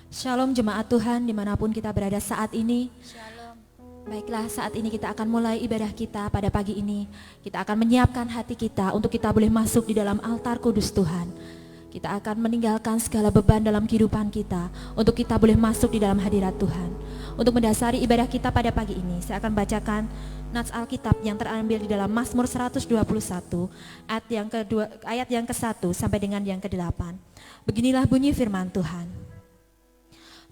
Shalom jemaat Tuhan dimanapun kita berada saat ini. Shalom. Baiklah, saat ini kita akan mulai ibadah kita pada pagi ini. Kita akan menyiapkan hati kita untuk kita boleh masuk di dalam altar kudus Tuhan. Kita akan meninggalkan segala beban dalam kehidupan kita untuk kita boleh masuk di dalam hadirat Tuhan. Untuk mendasari ibadah kita pada pagi ini, saya akan bacakan nats Alkitab yang terambil di dalam Mazmur 121 ayat yang ke-1 sampai dengan yang ke-8. Beginilah bunyi firman Tuhan.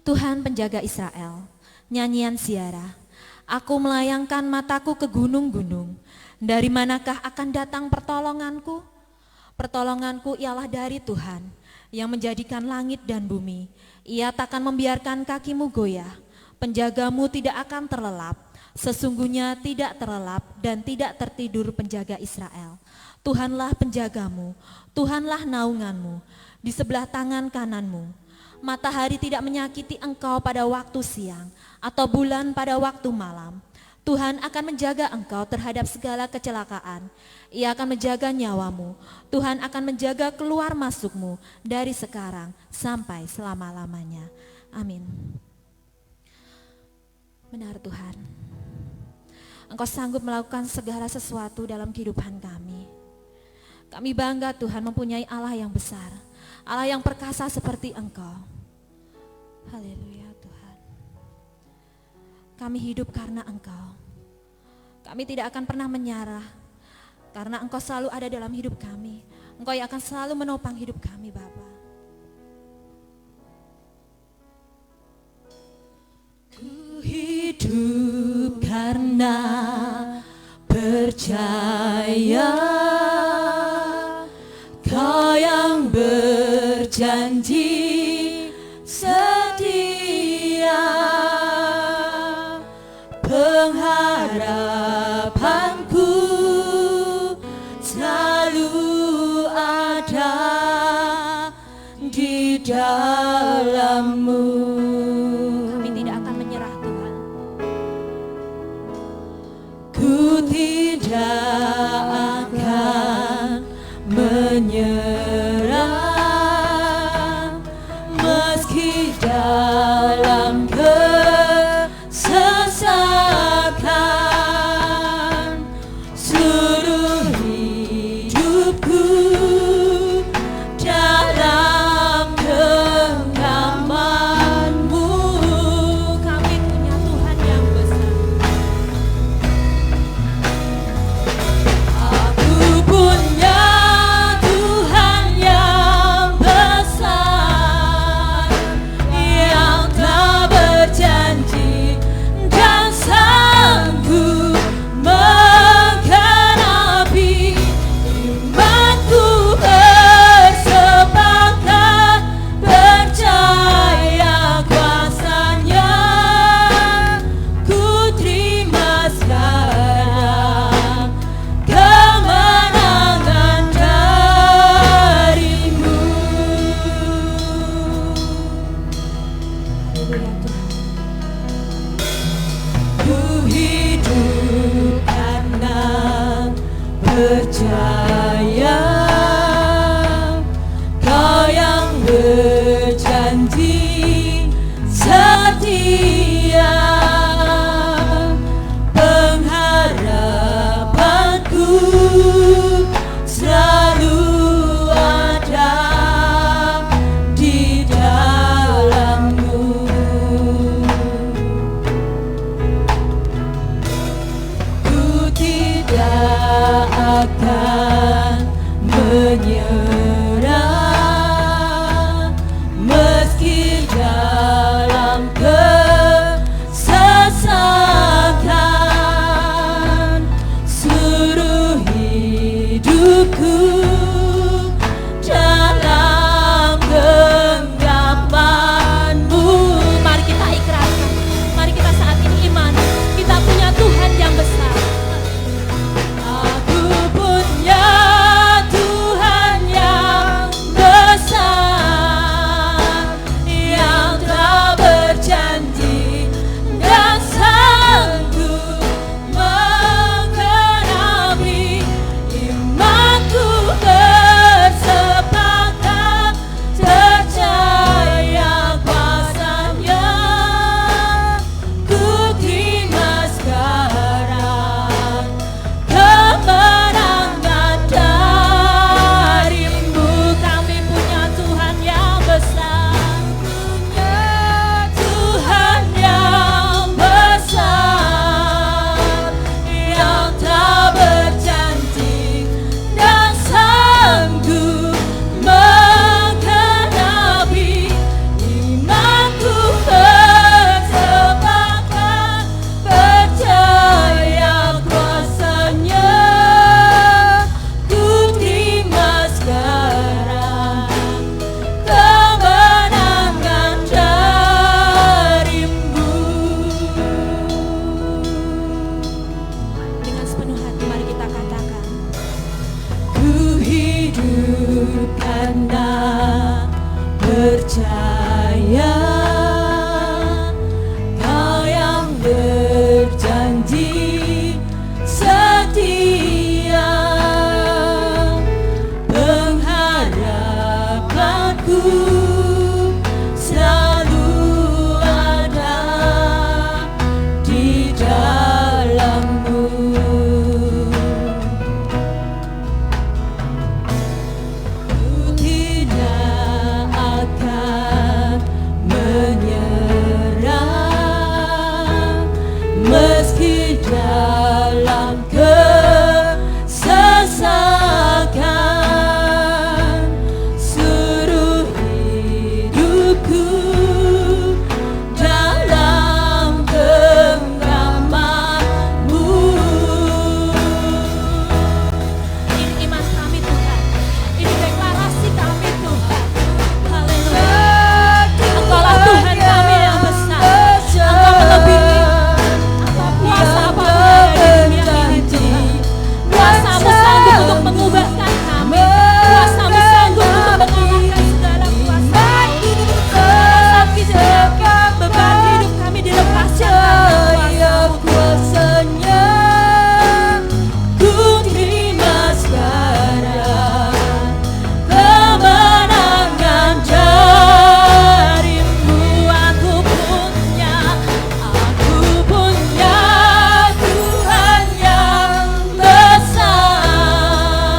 Tuhan penjaga Israel, nyanyian ziarah. Aku melayangkan mataku ke gunung-gunung. Dari manakah akan datang pertolonganku? Pertolonganku ialah dari Tuhan yang menjadikan langit dan bumi. Ia takkan membiarkan kakimu goyah. Penjagamu tidak akan terlelap. Sesungguhnya tidak terlelap dan tidak tertidur penjaga Israel. Tuhanlah penjagamu, Tuhanlah naunganmu, di sebelah tangan kananmu. Matahari tidak menyakiti engkau pada waktu siang atau bulan pada waktu malam. Tuhan akan menjaga engkau terhadap segala kecelakaan. Ia akan menjaga nyawamu. Tuhan akan menjaga keluar masukmu dari sekarang sampai selama-lamanya. Amin. Benar Tuhan, Engkau sanggup melakukan segala sesuatu dalam kehidupan kami. Kami bangga Tuhan mempunyai Allah yang besar, Allah yang perkasa seperti Engkau. Haleluya Tuhan. Kami hidup karena Engkau. Kami tidak akan pernah menyerah, karena Engkau selalu ada dalam hidup kami. Engkau yang akan selalu menopang hidup kami Bapa. Ku hidup karena percaya Kau yang berjanji setia, pengharapanku selalu ada di dalam-Mu. Kami tidak akan menyerah Tuhan. Ku tidak akan menyerah meski dalam kesesakan. Seluruh hidupku dalam genggaman percaya, Kau yang berjanji setia, pengharapanku selalu ada di dalam-Mu. Ku tidak akan menyerah meski dalam kesesakan, seluruh hidupku dalam genggaman-Mu. Ini iman kami Tuhan, ini deklarasi kami Tuhan. Haleluya. Engkaulah Tuhan kami yang besar, Engkau melebihi apa kuasa apapun yang ada di dunia ini Tuhan. Kuasa-Mu sanggup untuk mengubahkan kami, kuasa-Mu sanggup untuk mengalahkan segala kuasa. Sakit dan beban hidup kami dilepaskan dalam Kuasa-Nya, ku terima sekarang kemenangan dari-Mu. Aku punya Tuhan yang besar,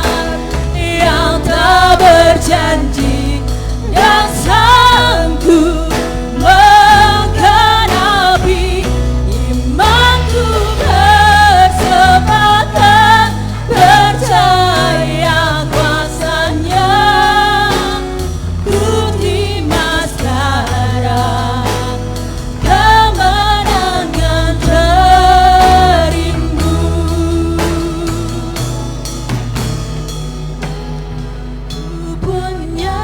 yang tak berjanji dan sanggup menggenapi imanku, bersepakat percaya kuasa-Nya. Ku terima sekarang kemenangan dari-Mu. Ku punya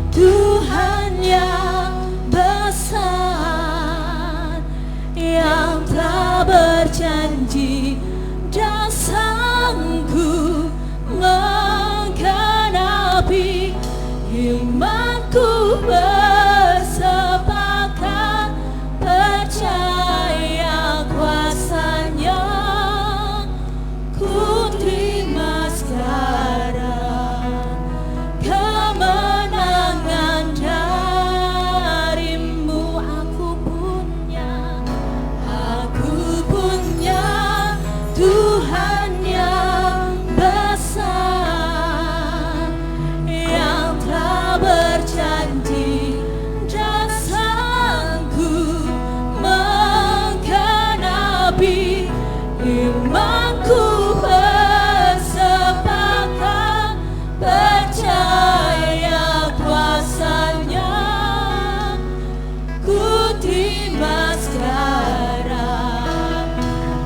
Tuhan yang besar, yang telah berjanji dan sanggup menggenapi imanku, bersepakat percaya kuasa-Nya. Ku terima sekarang kemenangan dari-Mu. Aku punya Tuhan yang besar, yang telah berjanji dan sanggup menggenapi imanku, bersepakat percaya kuasa-Nya. Ku terima sekarang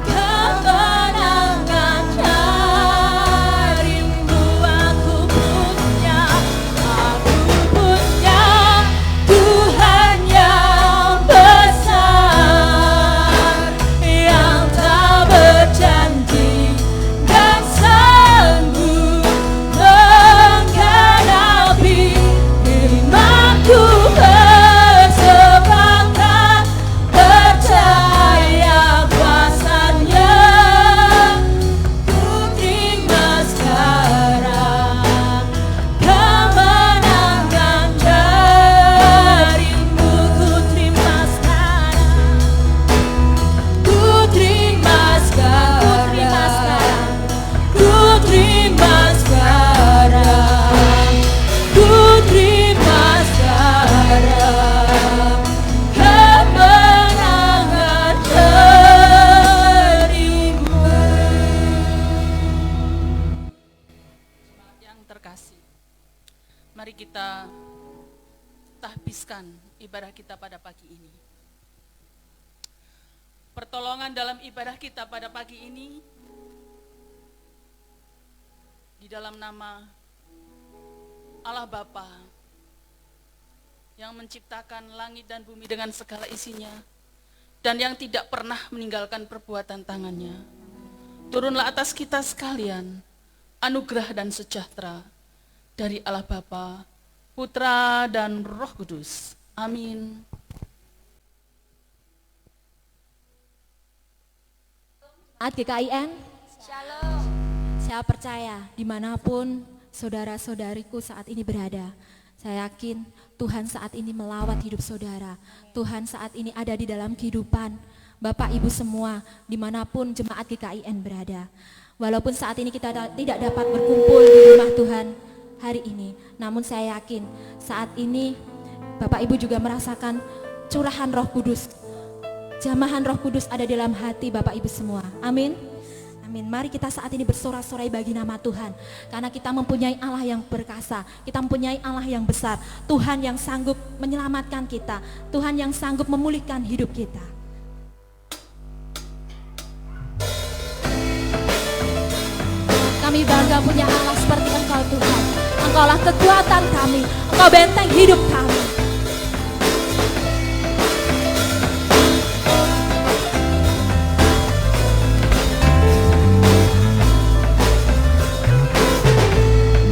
kemenangan dari-Mu. Aku punya Tuhan yang besar, yang tak berjanji dan sanggup menggenapi imanku, bersepakat percaya kuasa-Nya. Ku terima sekarang kemenangan dari-Mu. Ku terima sekarang, ku terima sekarang, ku terima sekarang kemenangan dari-Mu. Yang terkasih, mari kita tahbiskan ibadah kita pada pagi ini. Pertolongan dalam ibadah kita pada pagi ini di dalam nama Allah Bapa yang menciptakan langit dan bumi dengan segala isinya dan yang tidak pernah meninggalkan perbuatan tangannya. Turunlah atas kita sekalian anugerah dan sejahtera dari Allah Bapa, Putra, dan Roh Kudus. Amin. Saat GKIN, Shalom. saya percaya dimanapun saudara-saudariku saat ini berada, saya yakin Tuhan saat ini melawat hidup saudara. Tuhan saat ini ada di dalam kehidupan Bapak Ibu semua, dimanapun jemaat GKIN berada. Walaupun saat ini kita tidak dapat berkumpul di rumah Tuhan hari ini, namun saya yakin saat ini Bapak Ibu juga merasakan curahan Roh Kudus. Jamahan Roh Kudus ada dalam hati Bapak Ibu semua. Amin. Amin. Mari kita saat ini bersorak-sorai bagi nama Tuhan. Karena kita mempunyai Allah yang perkasa. Kita mempunyai Allah yang besar. Tuhan yang sanggup menyelamatkan kita. Tuhan yang sanggup memulihkan hidup kita. Kami bangga punya Allah seperti Engkau Tuhan. Engkaulah kekuatan kami. Engkau benteng hidup kami.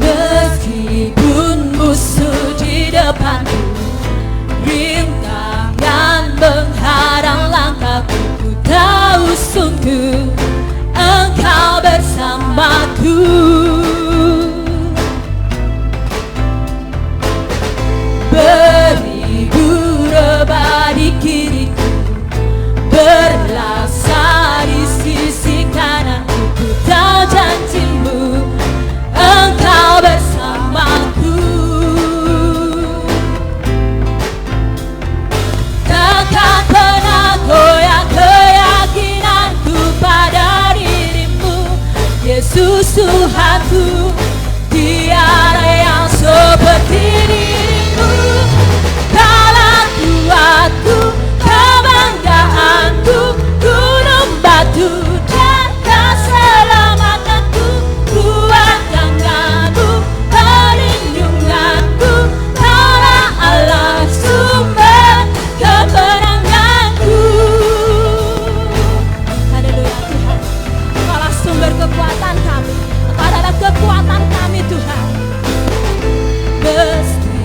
Meskipun musuh di depanku, rintangan menghadang langkahku, ku tahu sungguh Engkau bersamaku. Beribu rebah di kiriku, berlaksa di sisi kananku, ku tahu janjimu Engkau bersamaku. Takkan pernah goyah keyakinanku pada dirimu, Yesus Tuhanku. Tiada yang seperti dirimu. Kaulah kuatku, kebanggaanku, gunung batu dan keselamatanku, kuat tanganmu, perlindunganku. Kaulah Allah sumber kemenanganku. Haleluya Tuhan. Engkaulah sumber kekuatan kami. Engkau adalah kekuatan kami Tuhan. Meski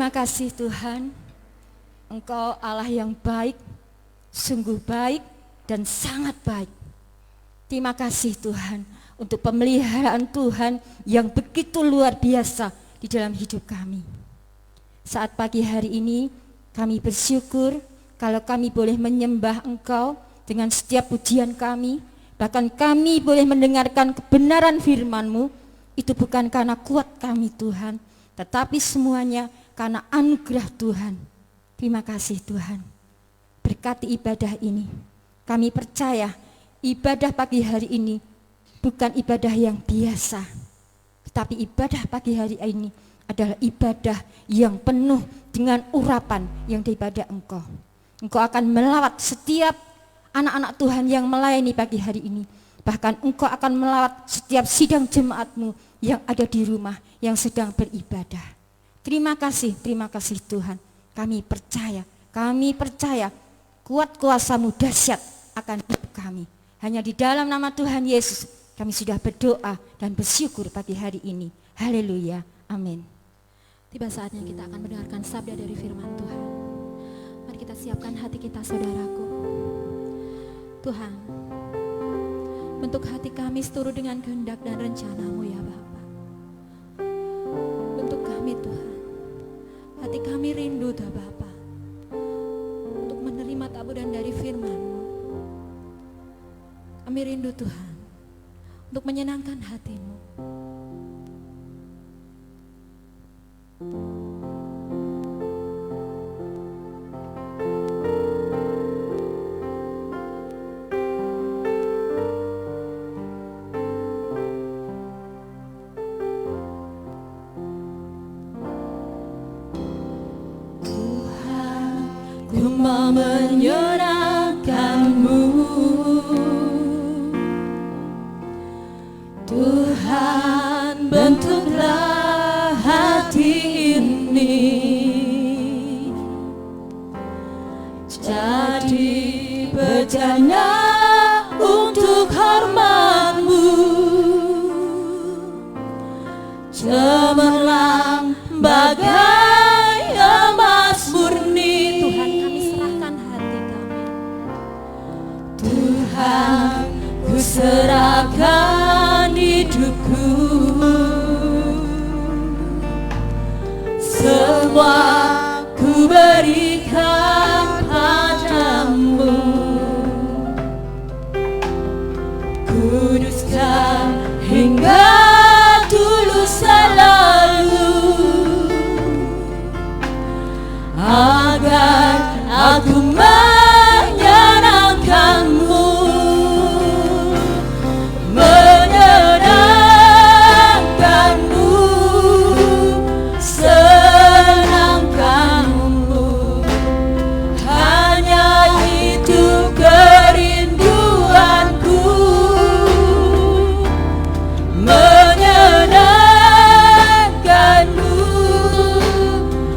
Terima kasih Tuhan, Engkau Allah yang baik, sungguh baik dan sangat baik. Terima kasih Tuhan untuk pemeliharaan Tuhan yang begitu luar biasa di dalam hidup kami. Saat pagi hari ini kami bersyukur kalau kami boleh menyembah Engkau dengan setiap pujian kami, bahkan kami boleh mendengarkan kebenaran firman-Mu. Itu bukan karena kuat kami Tuhan, tetapi semuanya karena anugerah Tuhan. Terima kasih Tuhan. Berkati ibadah ini. Kami percaya ibadah pagi hari ini bukan ibadah yang biasa, tetapi ibadah pagi hari ini adalah ibadah yang penuh dengan urapan yang daripada Engkau. Engkau akan melawat setiap anak-anak Tuhan yang melayani pagi hari ini. Bahkan Engkau akan melawat setiap sidang jemaat-Mu yang ada di rumah yang sedang beribadah. Terima kasih Tuhan. Kami percaya kuat kuasa-Mu dahsyat akan hidup kami. Hanya di dalam nama Tuhan Yesus kami sudah berdoa dan bersyukur pagi hari ini. Haleluya, amin. Tiba saatnya kita akan mendengarkan sabda dari firman Tuhan. Mari kita siapkan hati kita saudaraku. Tuhan, bentuk hati kami seturut dengan kehendak dan rencana-Mu ya Bapa. Bentuk kami Tuhan, hati kami rindu Tuhan Bapa untuk menerima taburan dari firman-Mu. Kami rindu Tuhan untuk menyenangkan hati-Mu. Ku mau menyenangkan-Mu, Tuhan, bentuklah hati ini jadi bejana untuk hormat-Mu, cemerlang bagai emas murni. Tuhan, kami serahkan hati kami. Tuhan, ku serahkan hidupku, semua ku berikan padamu. Kuduskan hingga tulus selalu, agar aku menyenangkan-Mu, menyenangkan-Mu, senangkan-Mu. Hanya itu kerinduanku, menyenangkan-Mu,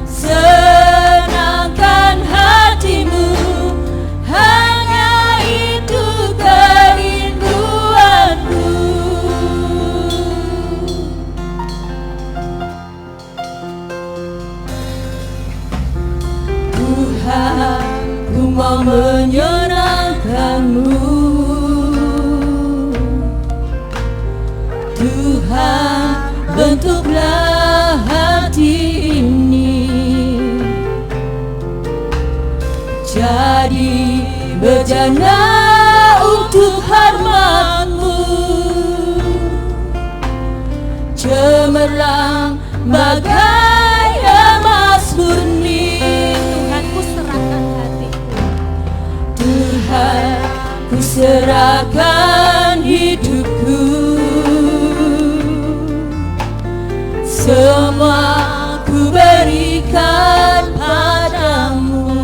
senangkan hati-Mu. Hanya itu kerinduanku. Tuhan, ku mau menyenangkan-Mu, Tuhan, bentuklah hati ini jadi bejana untuk hormat-Mu, cemerlang bagai emas murni. Tuhan, ku serahkan hatiku. Tuhan, ku serahkan hidupku, semua ku berikan padamu.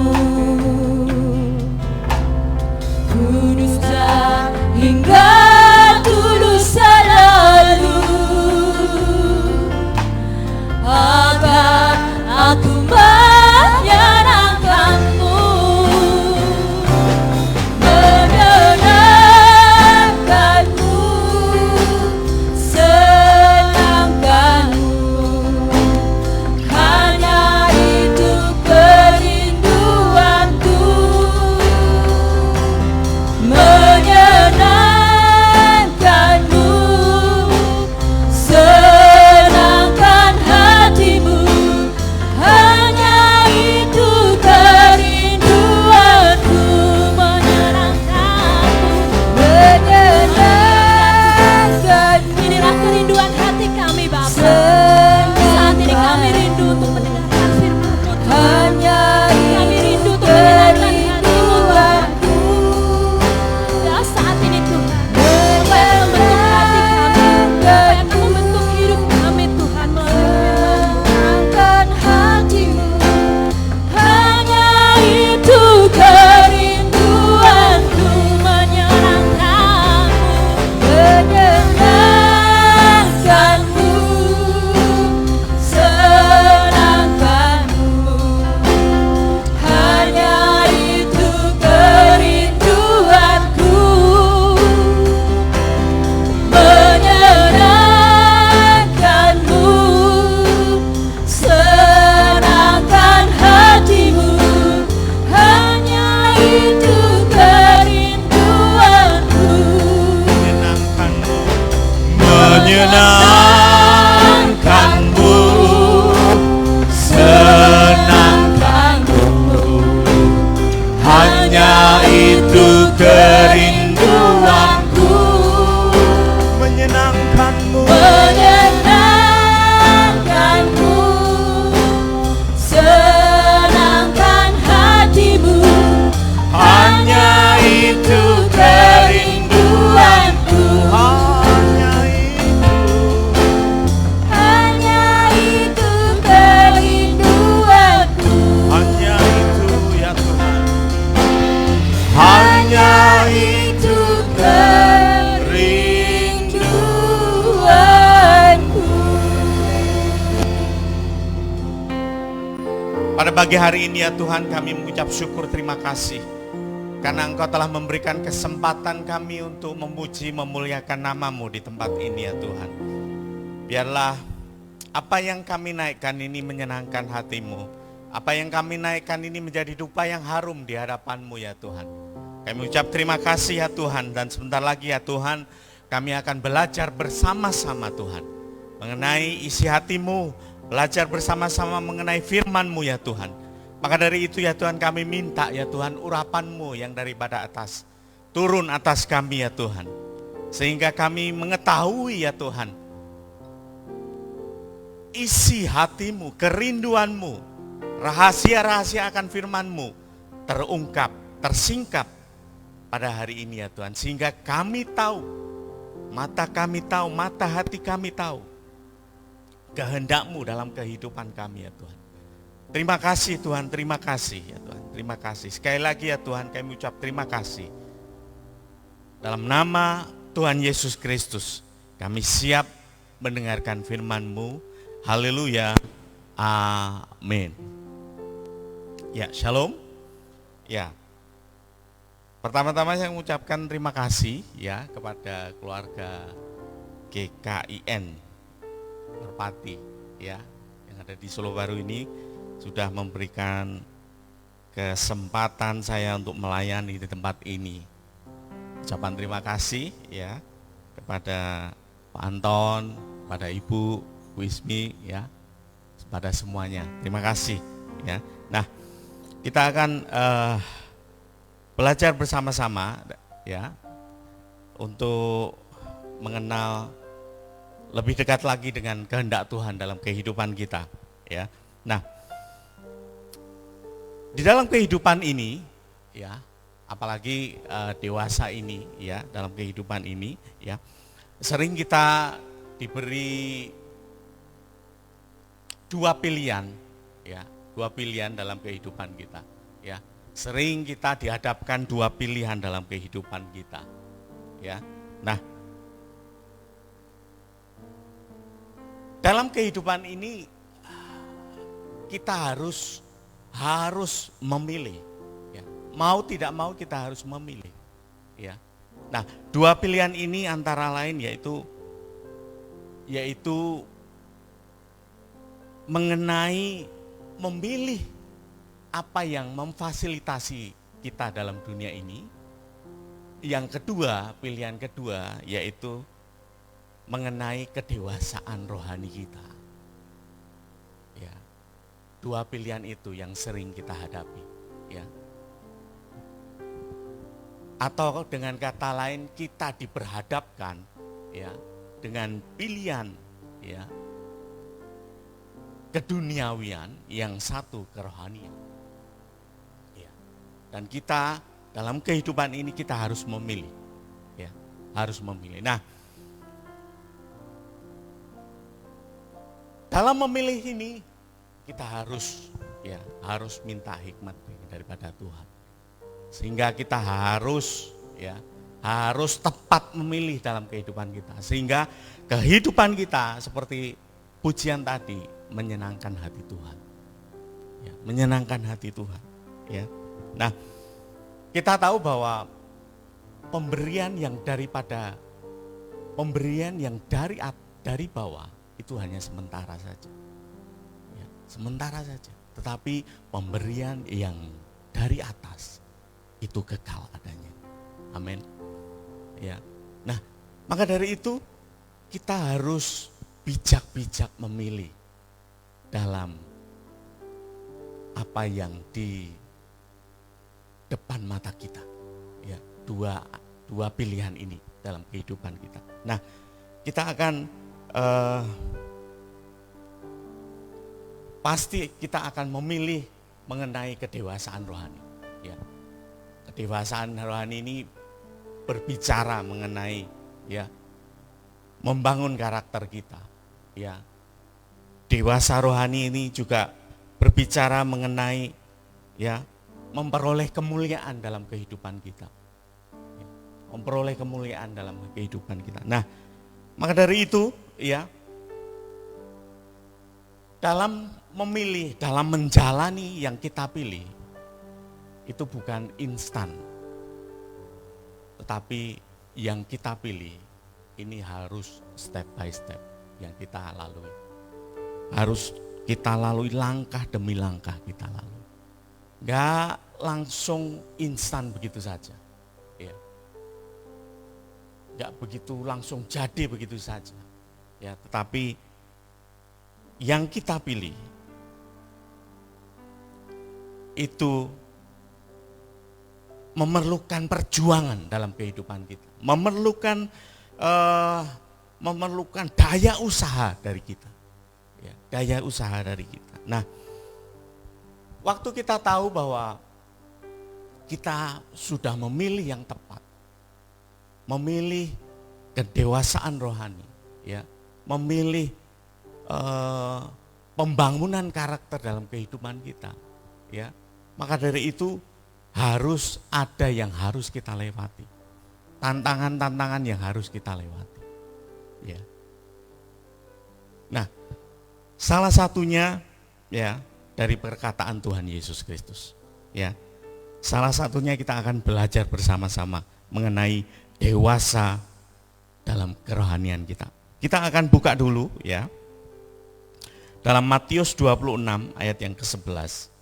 Kuduskan hingga tulus selalu, agar aku menyenangkan-Mu, menyenangkan menyenangkanmu, senangkanmu, hanya itu kerinduanku. Menyenangkanmu, menyenangkanmu, senangkan hatimu, hanya itu kerinduanku. hanya itu kerinduanku, Hanya itu ya Tuhan, hanya itu kerinduanku. Pada pagi hari ini ya Tuhan, kami mengucap syukur terima kasih karena Engkau telah memberikan kesempatan kami untuk memuji, memuliakan nama-Mu di tempat ini ya Tuhan. Biarlah apa yang kami naikkan ini menyenangkan hati-Mu. Apa yang kami naikkan ini menjadi dupa yang harum di hadapan-Mu ya Tuhan. Kami ucap terima kasih ya Tuhan, dan sebentar lagi ya Tuhan, kami akan belajar bersama-sama Tuhan mengenai isi hati-Mu, belajar bersama-sama mengenai firman-Mu ya Tuhan. Maka dari itu ya Tuhan, kami minta ya Tuhan, urapan-Mu yang daripada atas turun atas kami ya Tuhan, sehingga kami mengetahui ya Tuhan isi hati-Mu, kerinduan-Mu, rahasia-rahasia akan firman-Mu terungkap, tersingkap pada hari ini ya Tuhan, sehingga kami tahu, mata kami tahu, mata hati kami tahu kehendak-Mu dalam kehidupan kami ya Tuhan. Terima kasih Tuhan, terima kasih ya Tuhan, terima kasih. Sekali lagi ya Tuhan, kami ucap terima kasih. Dalam nama Tuhan Yesus Kristus, kami siap mendengarkan firman-Mu. Haleluya, amin. Ya, shalom. Ya, pertama-tama saya mengucapkan terima kasih ya kepada keluarga GKIN Merpati ya yang ada di Solo Baru ini, sudah memberikan kesempatan saya untuk melayani di tempat ini. Ucapan terima kasih ya kepada Pak Anton, pada Ibu Wismi ya, kepada semuanya. Terima kasih ya. Nah, kita akan belajar bersama-sama ya untuk mengenal lebih dekat lagi dengan kehendak Tuhan dalam kehidupan kita ya. Nah, di dalam kehidupan ini ya, apalagi dewasa ini ya, dalam kehidupan ini ya, sering kita diberi dua pilihan ya, dua pilihan dalam kehidupan kita ya. Sering kita dihadapkan dua pilihan dalam kehidupan kita ya. Nah, dalam kehidupan ini kita harus memilih ya. Mau tidak mau kita harus memilih ya. Nah, dua pilihan ini antara lain yaitu mengenai memilih apa yang memfasilitasi kita dalam dunia ini. Yang kedua, pilihan kedua yaitu mengenai kedewasaan rohani kita. Ya. Dua pilihan itu yang sering kita hadapi, ya. Atau dengan kata lain, kita diperhadapkan ya dengan pilihan ya, keduniawian, yang satu kerohanian. Ya. Dan kita dalam kehidupan ini kita harus memilih, ya, harus memilih. Nah, dalam memilih ini kita harus minta hikmat daripada Tuhan, sehingga kita harus tepat memilih dalam kehidupan kita, sehingga kehidupan kita seperti pujian tadi menyenangkan hati Tuhan, ya, menyenangkan hati Tuhan. Ya. Nah, kita tahu bahwa pemberian yang dari bawah itu hanya sementara saja, ya, sementara saja. Tetapi pemberian yang dari atas itu kekal adanya. Amin. Ya. Nah, maka dari itu kita harus bijak-bijak memilih dalam apa yang di depan mata kita. Ya, dua pilihan ini dalam kehidupan kita. Nah, kita akan pasti kita akan memilih mengenai kedewasaan rohani. Ya, kedewasaan rohani ini berbicara mengenai ya membangun karakter kita. Ya, dewasa rohani ini juga berbicara mengenai ya memperoleh kemuliaan dalam kehidupan kita. Ya, memperoleh kemuliaan dalam kehidupan kita. Nah, maka dari itu ya dalam memilih, dalam menjalani yang kita pilih itu bukan instan. Tetapi yang kita pilih ini harus step by step yang kita lalui. Harus kita lalui langkah demi langkah kita lalui. Enggak langsung instan begitu saja. Ya. Enggak begitu langsung jadi begitu saja. Ya, tetapi yang kita pilih itu memerlukan perjuangan dalam kehidupan kita, memerlukan daya usaha dari kita, ya, daya usaha dari kita. Nah, waktu kita tahu bahwa kita sudah memilih yang tepat, memilih kedewasaan rohani, ya, memilih pembangunan karakter dalam kehidupan kita, ya, maka dari itu harus ada yang harus kita lewati, tantangan-tantangan yang harus kita lewati, ya. Nah, salah satunya ya dari perkataan Tuhan Yesus Kristus, ya. Salah satunya kita akan belajar bersama-sama mengenai dewasa dalam kerohanian kita. Kita akan buka dulu ya dalam Matius 26 ayat yang ke-11.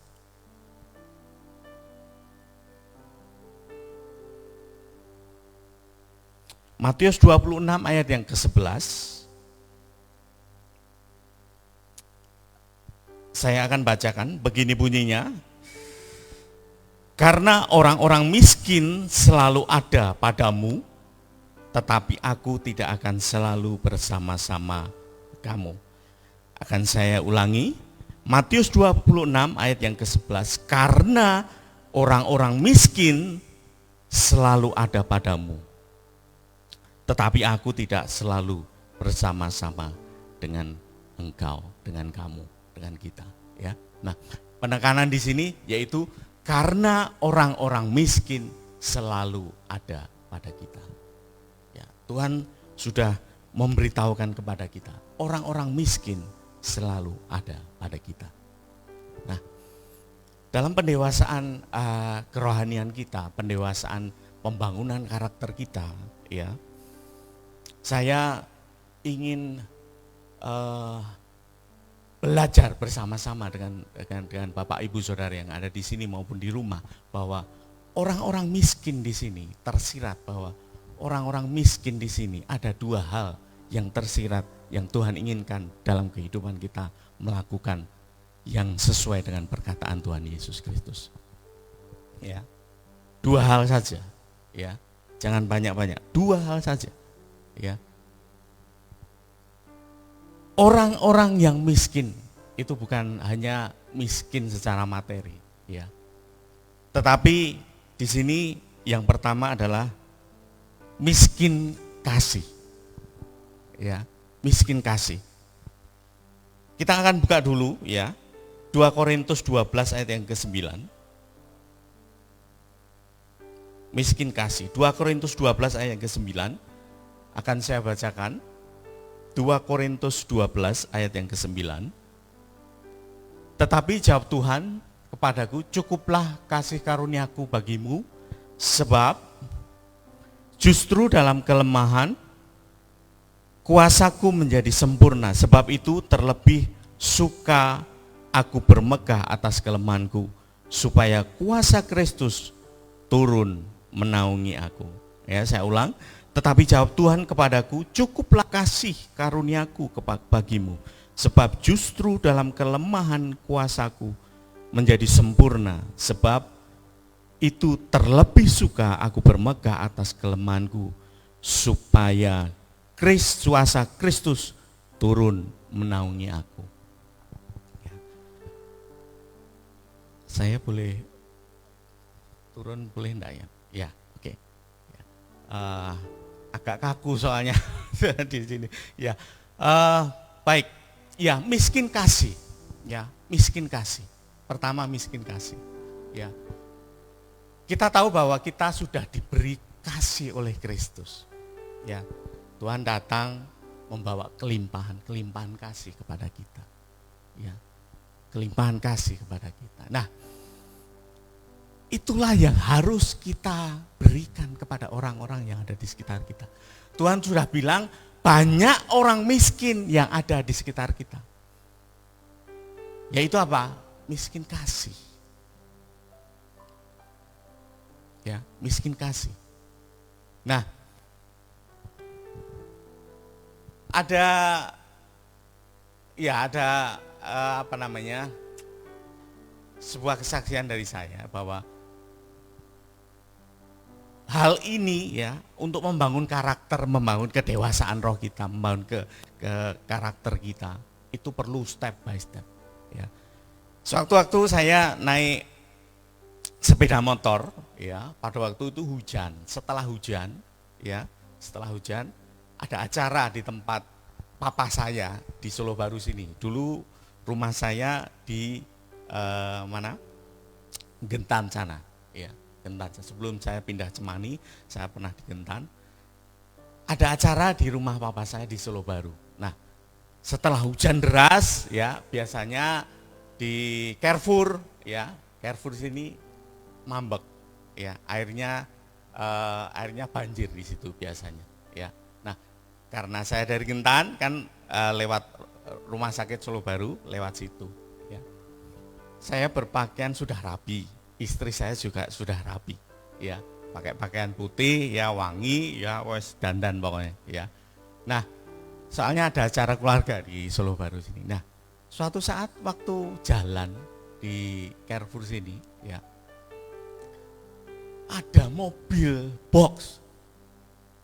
Matius 26 ayat yang ke-11. Saya akan bacakan, begini bunyinya. Karena orang-orang miskin selalu ada padamu, tetapi aku tidak akan selalu bersama-sama kamu. Akan saya ulangi, Matius 26 ayat yang ke-11. Karena orang-orang miskin selalu ada padamu, tetapi aku tidak selalu bersama-sama dengan engkau, dengan kamu, dengan kita. Ya, nah penekanan di sini yaitu karena orang-orang miskin selalu ada pada kita. Ya, Tuhan sudah memberitahukan kepada kita, orang-orang miskin selalu ada pada kita. Nah, dalam pendewasaan kerohanian kita, pendewasaan pembangunan karakter kita, ya. Saya ingin belajar bersama-sama dengan Bapak Ibu Saudara yang ada di sini maupun di rumah, bahwa orang-orang miskin di sini tersirat, bahwa orang-orang miskin di sini ada dua hal yang tersirat yang Tuhan inginkan dalam kehidupan kita melakukan yang sesuai dengan perkataan Tuhan Yesus Kristus. Ya. Dua hal saja, ya. Jangan banyak-banyak, dua hal saja. Ya. Orang-orang yang miskin itu bukan hanya miskin secara materi, ya. Tetapi di sini yang pertama adalah miskin kasih. Ya, miskin kasih. Kita akan buka dulu ya 2 Korintus 12 ayat yang ke-9. Miskin kasih. 2 Korintus 12 ayat yang ke-9. Akan saya bacakan 2 Korintus 12 ayat yang ke-9. Tetapi jawab Tuhan kepadaku, cukuplah kasih karuniaku bagimu, sebab justru dalam kelemahan kuasaku menjadi sempurna. Sebab itu terlebih suka aku bermegah atas kelemahanku, supaya kuasa Kristus turun menaungi aku. Ya, saya ulang. Tetapi jawab Tuhan kepadaku, cukuplah kasih karuniaku bagimu, sebab justru dalam kelemahan kuasaku menjadi sempurna, sebab itu terlebih suka aku bermegah atas kelemahanku, supaya kuasa Kristus turun menaungi aku. Ya. Saya boleh turun, boleh enggak ya? Ya, oke. Ya. Agak kaku soalnya di sini. Ya, baik. Ya, miskin kasih. Ya, miskin kasih. Pertama, miskin kasih. Ya, kita tahu bahwa kita sudah diberi kasih oleh Kristus. Ya, Tuhan datang membawa kelimpahan kasih kepada kita. Ya, kelimpahan kasih kepada kita. Nah, itulah yang harus kita berikan kepada orang-orang yang ada di sekitar kita. Tuhan sudah bilang banyak orang miskin yang ada di sekitar kita. Yaitu apa? Miskin kasih. Ya, miskin kasih. Nah, ada sebuah kesaksian dari saya bahwa hal ini ya untuk membangun karakter, membangun kedewasaan roh kita, membangun ke karakter kita itu perlu step by step. Ya, sewaktu-waktu saya naik sepeda motor, ya pada waktu itu hujan. Setelah hujan ada acara di tempat papa saya di Solo Baru sini. Dulu rumah saya di Gentan sana, ya. Gentan. Sebelum saya pindah Cemani, saya pernah di Gentan. Ada acara di rumah papa saya di Solo Baru. Nah, setelah hujan deras, ya biasanya di Carrefour, ya Carrefour sini mambek, ya airnya banjir di situ biasanya, ya. Nah, karena saya dari Gentan kan lewat rumah sakit Solo Baru lewat situ, ya. Saya berpakaian sudah rapi. Istri saya juga sudah rapi, ya, pakai pakaian putih, ya wangi, ya wes dandan pokoknya, ya. Nah, soalnya ada acara keluarga di Solo Baru sini. Nah, suatu saat waktu jalan di Carrefour sini, ya, ada mobil box,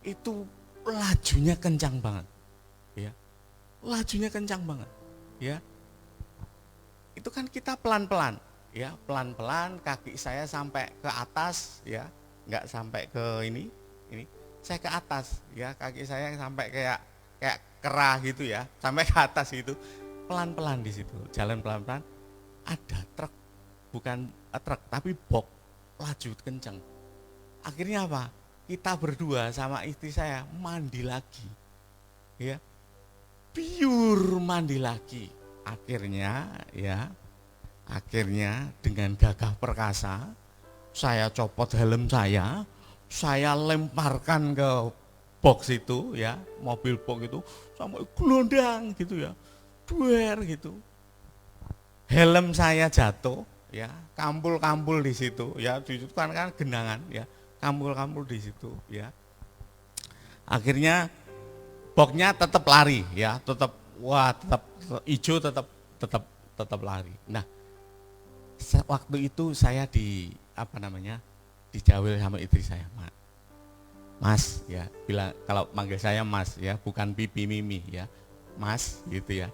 itu lajunya kencang banget, ya, lajunya kencang banget, ya. Itu kan kita pelan-pelan. Ya, pelan-pelan kaki saya sampai ke atas, ya, nggak sampai ke ini, saya ke atas, ya, kaki saya sampai kayak kerah gitu ya, sampai ke atas gitu, pelan-pelan di situ, jalan pelan-pelan, ada truk, bukan truk tapi box, laju kenceng. Akhirnya apa? Kita berdua sama istri saya mandi lagi, ya, pure mandi lagi. Akhirnya dengan gagah perkasa, saya copot helm saya lemparkan ke box itu, ya, mobil box itu, sampai gelondang gitu ya, duer gitu. Helm saya jatuh, ya, kampul-kampul di situ, ya, di situ kan genangan, ya, kampul-kampul di situ, ya. Akhirnya boxnya tetap lari, ya, tetap hijau, tetap lari. Nah, waktu itu saya dijawil sama istri saya, Mas, ya, bilang kalau manggil saya Mas, ya, bukan Pipi Mimi, ya, Mas, gitu ya.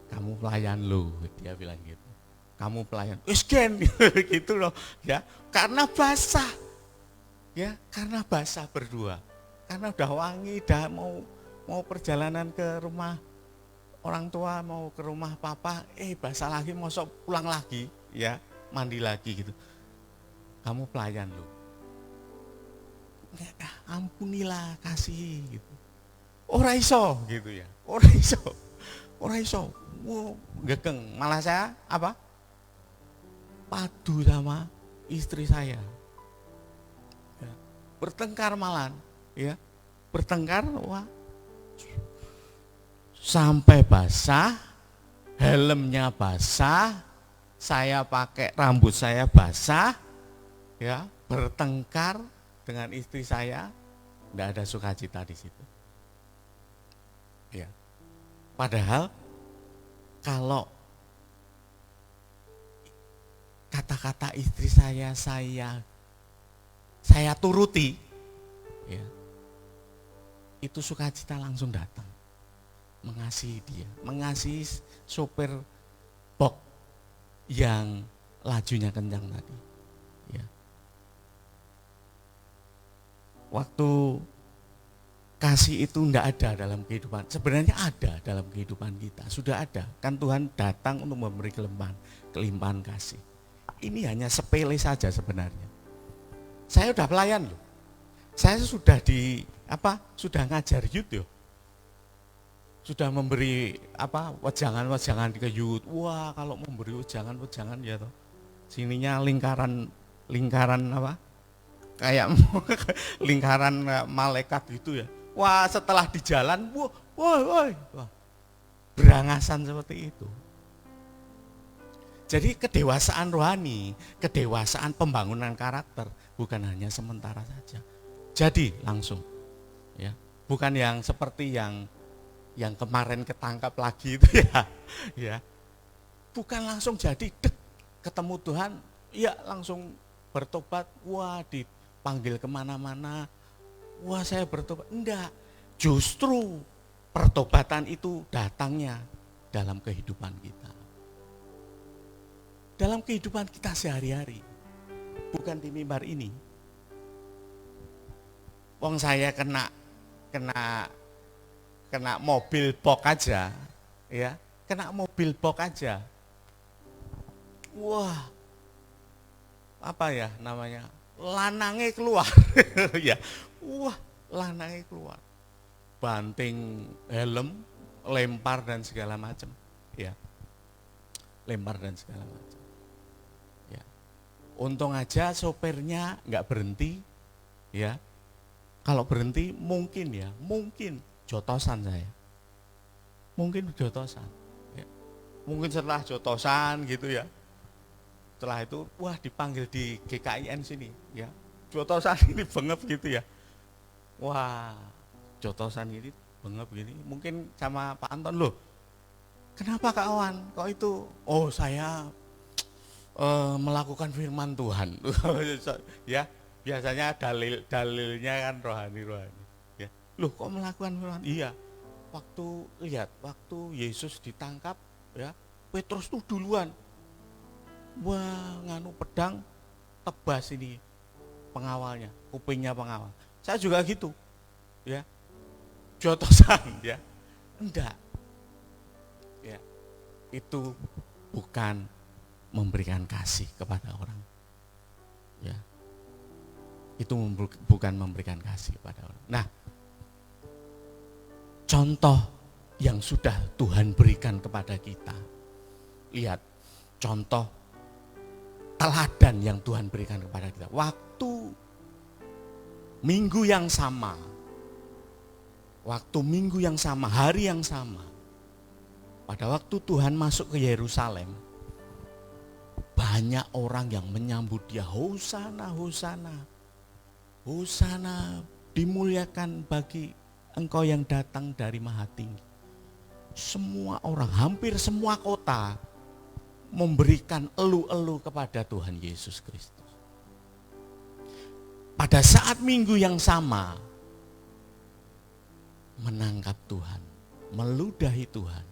Kamu pelayan lo, dia bilang gitu. Kamu pelayan, isken, gitu loh, ya, karena basah, ya, karena basah berdua, karena udah wangi, udah mau perjalanan ke rumah orang tua, mau ke rumah papa, basah lagi, mau pulang lagi, ya, mandi lagi gitu. Kamu pelayan lo, ampunilah, kasih gitu. Ora iso gitu ya, ora iso, gegeng. Malah saya padu sama istri saya, ya, bertengkar malan, ya, bertengkar, wah, sampai basah, helmnya basah, saya pakai rambut saya basah, ya, bertengkar, dengan istri saya, tidak ada sukacita di situ. Ya. Padahal kalau kata-kata istri saya turuti, ya, itu sukacita langsung datang. Mengasihi dia, mengasihi sopir box yang lajunya kencang tadi. Ya. Waktu kasih itu tidak ada dalam kehidupan, sebenarnya ada dalam kehidupan kita, sudah ada. Kan Tuhan datang untuk memberi kelimpahan kasih. Ini hanya sepele saja sebenarnya. Saya udah pelayan loh. Saya sudah sudah ngajar youth yo. Sudah memberi wejangan-wejangan ke youth. Wah, kalau memberi wejangan ya toh. Sininya lingkaran kayak lingkaran malaikat gitu ya. Wah, setelah di jalan, wah, berangasan seperti itu. Jadi kedewasaan rohani, kedewasaan pembangunan karakter bukan hanya sementara saja. Jadi langsung, ya, bukan yang seperti yang kemarin ketangkap lagi itu ya, bukan langsung jadi ketemu Tuhan, ya langsung bertobat, wah dipanggil kemana-mana, wah saya bertobat, enggak, justru pertobatan itu datangnya dalam kehidupan kita. Dalam kehidupan kita sehari-hari, bukan di mimbar ini. Wong saya kena mobil box aja, ya, kena mobil box aja. Wah, apa ya namanya? Lanangnya keluar, ya. Wah, lanangnya keluar. Banting helm, lempar dan segala macam, ya. Lempar dan segala macam. Ya. Untung aja sopirnya nggak berhenti, ya. Kalau berhenti mungkin jotosan saya. Mungkin jotosan. Ya. Mungkin setelah jotosan gitu ya. Setelah itu, wah dipanggil di GKIN sini. Ya. Jotosan ini bengep gitu ya. Wah, jotosan ini bengep gini. Mungkin sama Pak Anton, loh, kenapa Kak Wan? Kok itu? Oh, saya melakukan firman Tuhan. Ya. Biasanya dalilnya kan rohani. Ya. Loh, kok melakukan firman? Iya. Waktu Yesus ditangkap, ya, Petrus tuh duluan. Wah, nganu pedang, tebas ini pengawalnya, kupingnya pengawal. Saya juga gitu. Ya. Jotosan, ya. Enggak. Ya. Itu bukan memberikan kasih kepada orang. Ya. Itu bukan memberikan kasih kepada orang. Nah, contoh yang sudah Tuhan berikan kepada kita. Lihat, contoh teladan yang Tuhan berikan kepada kita. Waktu minggu yang sama, hari yang sama, pada waktu Tuhan masuk ke Yerusalem, banyak orang yang menyambut dia, Hosana, Hosana. Hosana, dimuliakan bagi engkau yang datang dari Maha Tinggi. Semua orang, hampir semua kota memberikan elu-elu kepada Tuhan Yesus Kristus. Pada saat minggu yang sama, menangkap Tuhan, meludahi Tuhan,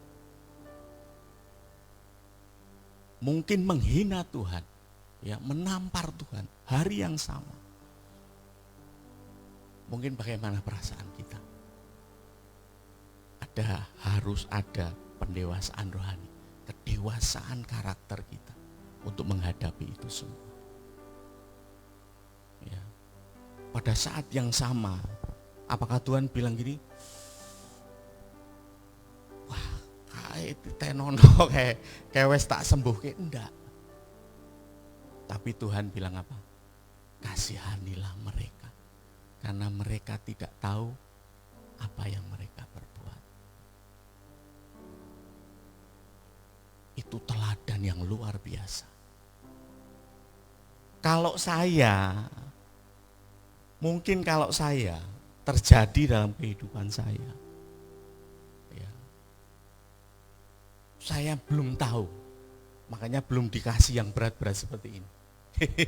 mungkin menghina Tuhan, ya, menampar Tuhan, hari yang sama. Mungkin bagaimana perasaan kita? Harus ada pendewasaan rohani, kedewasaan karakter kita untuk menghadapi itu semua. Ya. Pada saat yang sama, apakah Tuhan bilang gini? Wah, kayak tenono kayak wes tak sembuh, kayak enggak. Tapi Tuhan bilang apa? Kasihanilah mereka. Karena mereka tidak tahu apa yang mereka perbuat. Itu teladan yang luar biasa. Kalau saya Mungkin kalau saya terjadi dalam kehidupan saya, ya, saya belum tahu, makanya belum dikasih yang berat-berat seperti ini.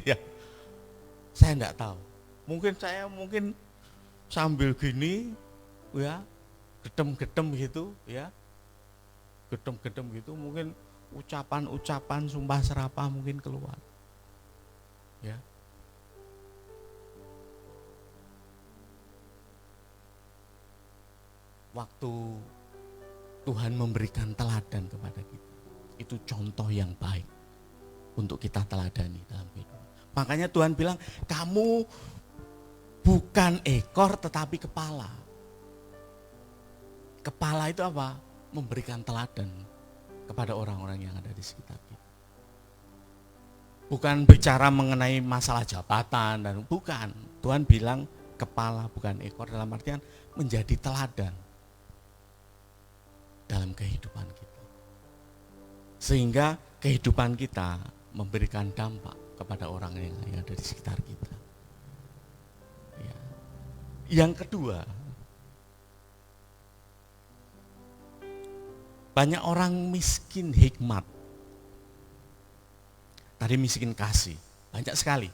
Ya, saya enggak tahu. Mungkin sambil gini, ya, gedem-gedem gitu, ya, gedem-gedem gitu, mungkin ucapan-ucapan sumpah serapah mungkin keluar, ya. Waktu Tuhan memberikan teladan kepada kita, itu contoh yang baik untuk kita teladani dalam hidup. Makanya Tuhan bilang, kamu bukan ekor tetapi kepala. Kepala itu apa? Memberikan teladan kepada orang-orang yang ada di sekitar kita. Bukan bicara mengenai masalah jabatan, dan bukan. Tuhan bilang kepala bukan ekor, dalam artian menjadi teladan dalam kehidupan kita. Sehingga kehidupan kita memberikan dampak kepada orang yang ada di sekitar kita. Ya. Yang kedua, banyak orang miskin hikmat. Tadi miskin kasih, banyak sekali.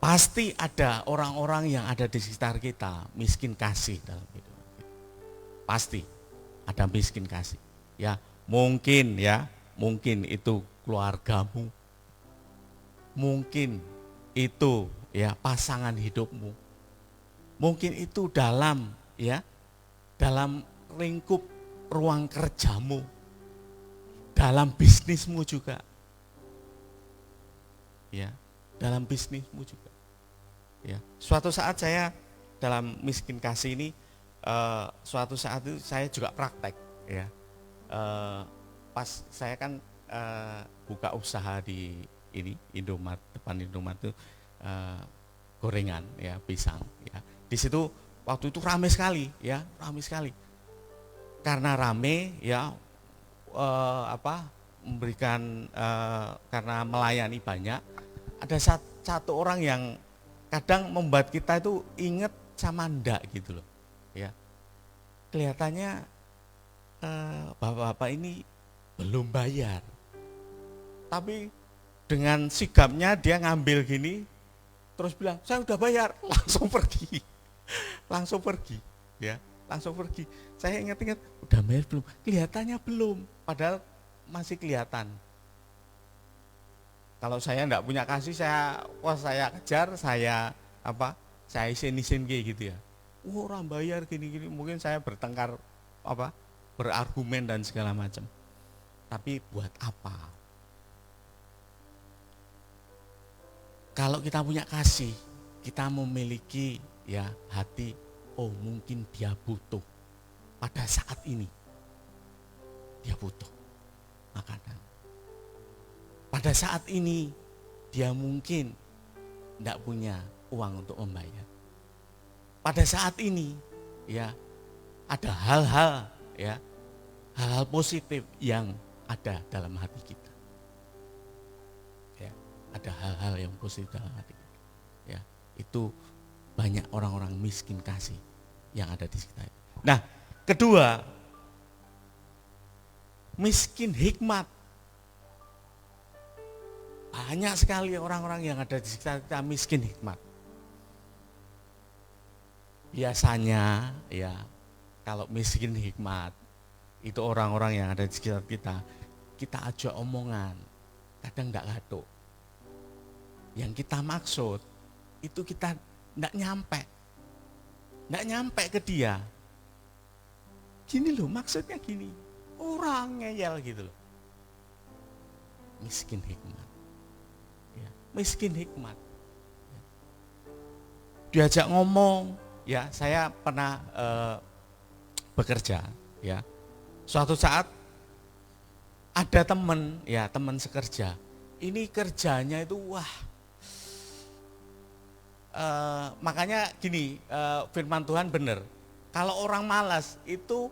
Pasti ada orang-orang yang ada di sekitar kita miskin kasih dalam hidup kita. Pasti ada miskin kasih. Ya, mungkin itu keluargamu. Mungkin itu ya pasangan hidupmu. Mungkin itu dalam lingkup ruang kerjamu, dalam bisnismu juga. Ya, dalam bisnismu juga. Ya, suatu saat saya dalam miskin kasih ini, suatu saat itu saya juga praktek, ya. Pas saya kan buka usaha di Indomaret, depan Indomaret itu gorengan, ya, pisang, ya. Di situ waktu itu ramai sekali, ya, ramai sekali. Karena rame, ya, memberikan karena melayani banyak, ada satu orang yang kadang membuat kita itu ingat sama ndak gitu loh, ya. Kelihatannya bapak-bapak ini belum bayar, tapi dengan sigapnya dia ngambil gini, terus bilang saya udah bayar, langsung pergi, ya, langsung pergi. Saya ingat-ingat, udah bayar belum? Kelihatannya belum, padahal masih kelihatan. Kalau saya enggak punya kasih, saya kejar, saya isin kayak gitu ya. Orang bayar gini-gini, mungkin saya bertengkar, berargumen dan segala macam. Tapi buat apa? Kalau kita punya kasih, kita memiliki ya hati, oh mungkin dia butuh. Pada saat ini, dia butuh makanan. Pada saat ini, dia mungkin tidak punya uang untuk membayar. Pada saat ini, ya, ada hal-hal positif yang ada dalam hati kita. Ya, ada hal-hal yang positif dalam hati kita. Ya, itu banyak orang-orang miskin kasih yang ada di sekitar. Nah, kedua, miskin hikmat. Banyak sekali orang-orang yang ada di sekitar kita miskin hikmat. Biasanya ya, kalau miskin hikmat itu orang-orang yang ada di sekitar kita ajak omongan, kadang enggak gaduh. Yang kita maksud itu kita enggak nyampe ke dia. Gini loh, maksudnya gini, orang ngeyel gitu loh. Miskin hikmat, ya, miskin hikmat. Diajak ngomong, ya, saya pernah bekerja, ya. Suatu saat ada teman sekerja. Ini kerjanya itu makanya gini, firman Tuhan benar. Kalau orang malas itu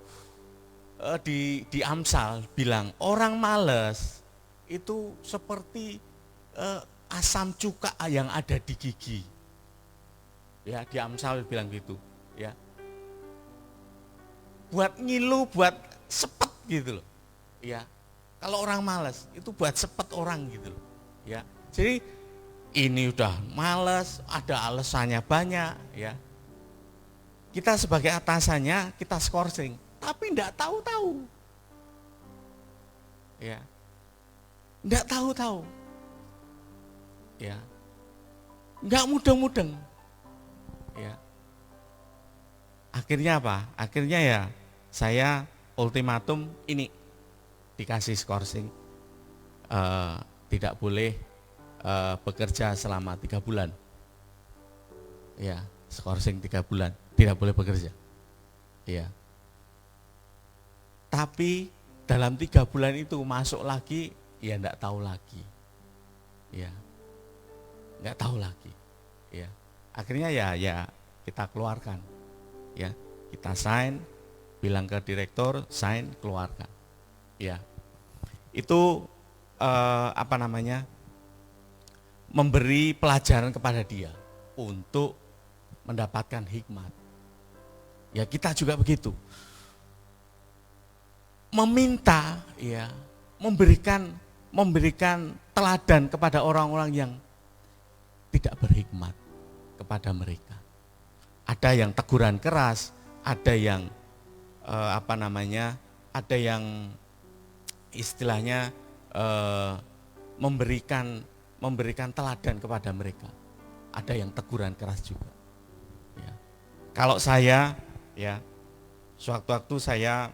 di Amsal bilang orang malas itu seperti asam cuka yang ada di gigi. Ya, di Amsal bilang gitu, ya. Buat ngilu, buat sepet gitu loh. Ya. Kalau orang malas itu buat sepet orang gitu loh. Ya. Jadi ini udah malas, ada alasannya banyak, ya. Kita sebagai atasannya kita skorsing, tapi enggak tahu-tahu. Ya. Enggak tahu-tahu. Ya. Enggak mudeng-mudeng. Ya. Akhirnya apa? Akhirnya ya saya ultimatum ini dikasih skorsing, tidak boleh bekerja selama 3 bulan. Ya, skorsing 3 bulan, tidak boleh bekerja. Ya. Tapi dalam 3 bulan itu masuk lagi, ya enggak tahu lagi. Ya. Enggak tahu lagi. Ya. Akhirnya ya kita keluarkan. Ya, kita sign, bilang ke direktur, sign, keluarkan. Ya. Itu memberi pelajaran kepada dia untuk mendapatkan hikmat. Ya, kita juga begitu. Meminta, ya, memberikan teladan kepada orang-orang yang tidak berhikmat kepada mereka. Ada yang teguran keras, ada yang ada yang istilahnya memberikan teladan kepada mereka. Ada yang teguran keras juga. Ya. Kalau saya, ya, sewaktu-waktu saya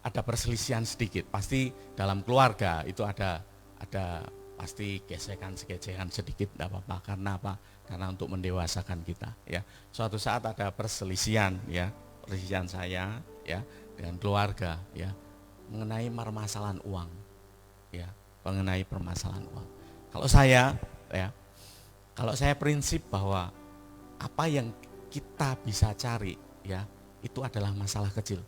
ada perselisihan sedikit, pasti dalam keluarga itu ada pasti gesekan sedikit, tidak apa-apa. Karena apa? Karena untuk mendewasakan kita. Ya, suatu saat ada perselisihan, ya, perselisihan saya, ya, dengan keluarga, ya, mengenai permasalahan uang, ya, mengenai permasalahan uang. Kalau saya prinsip bahwa apa yang kita bisa cari, ya, itu adalah masalah kecil.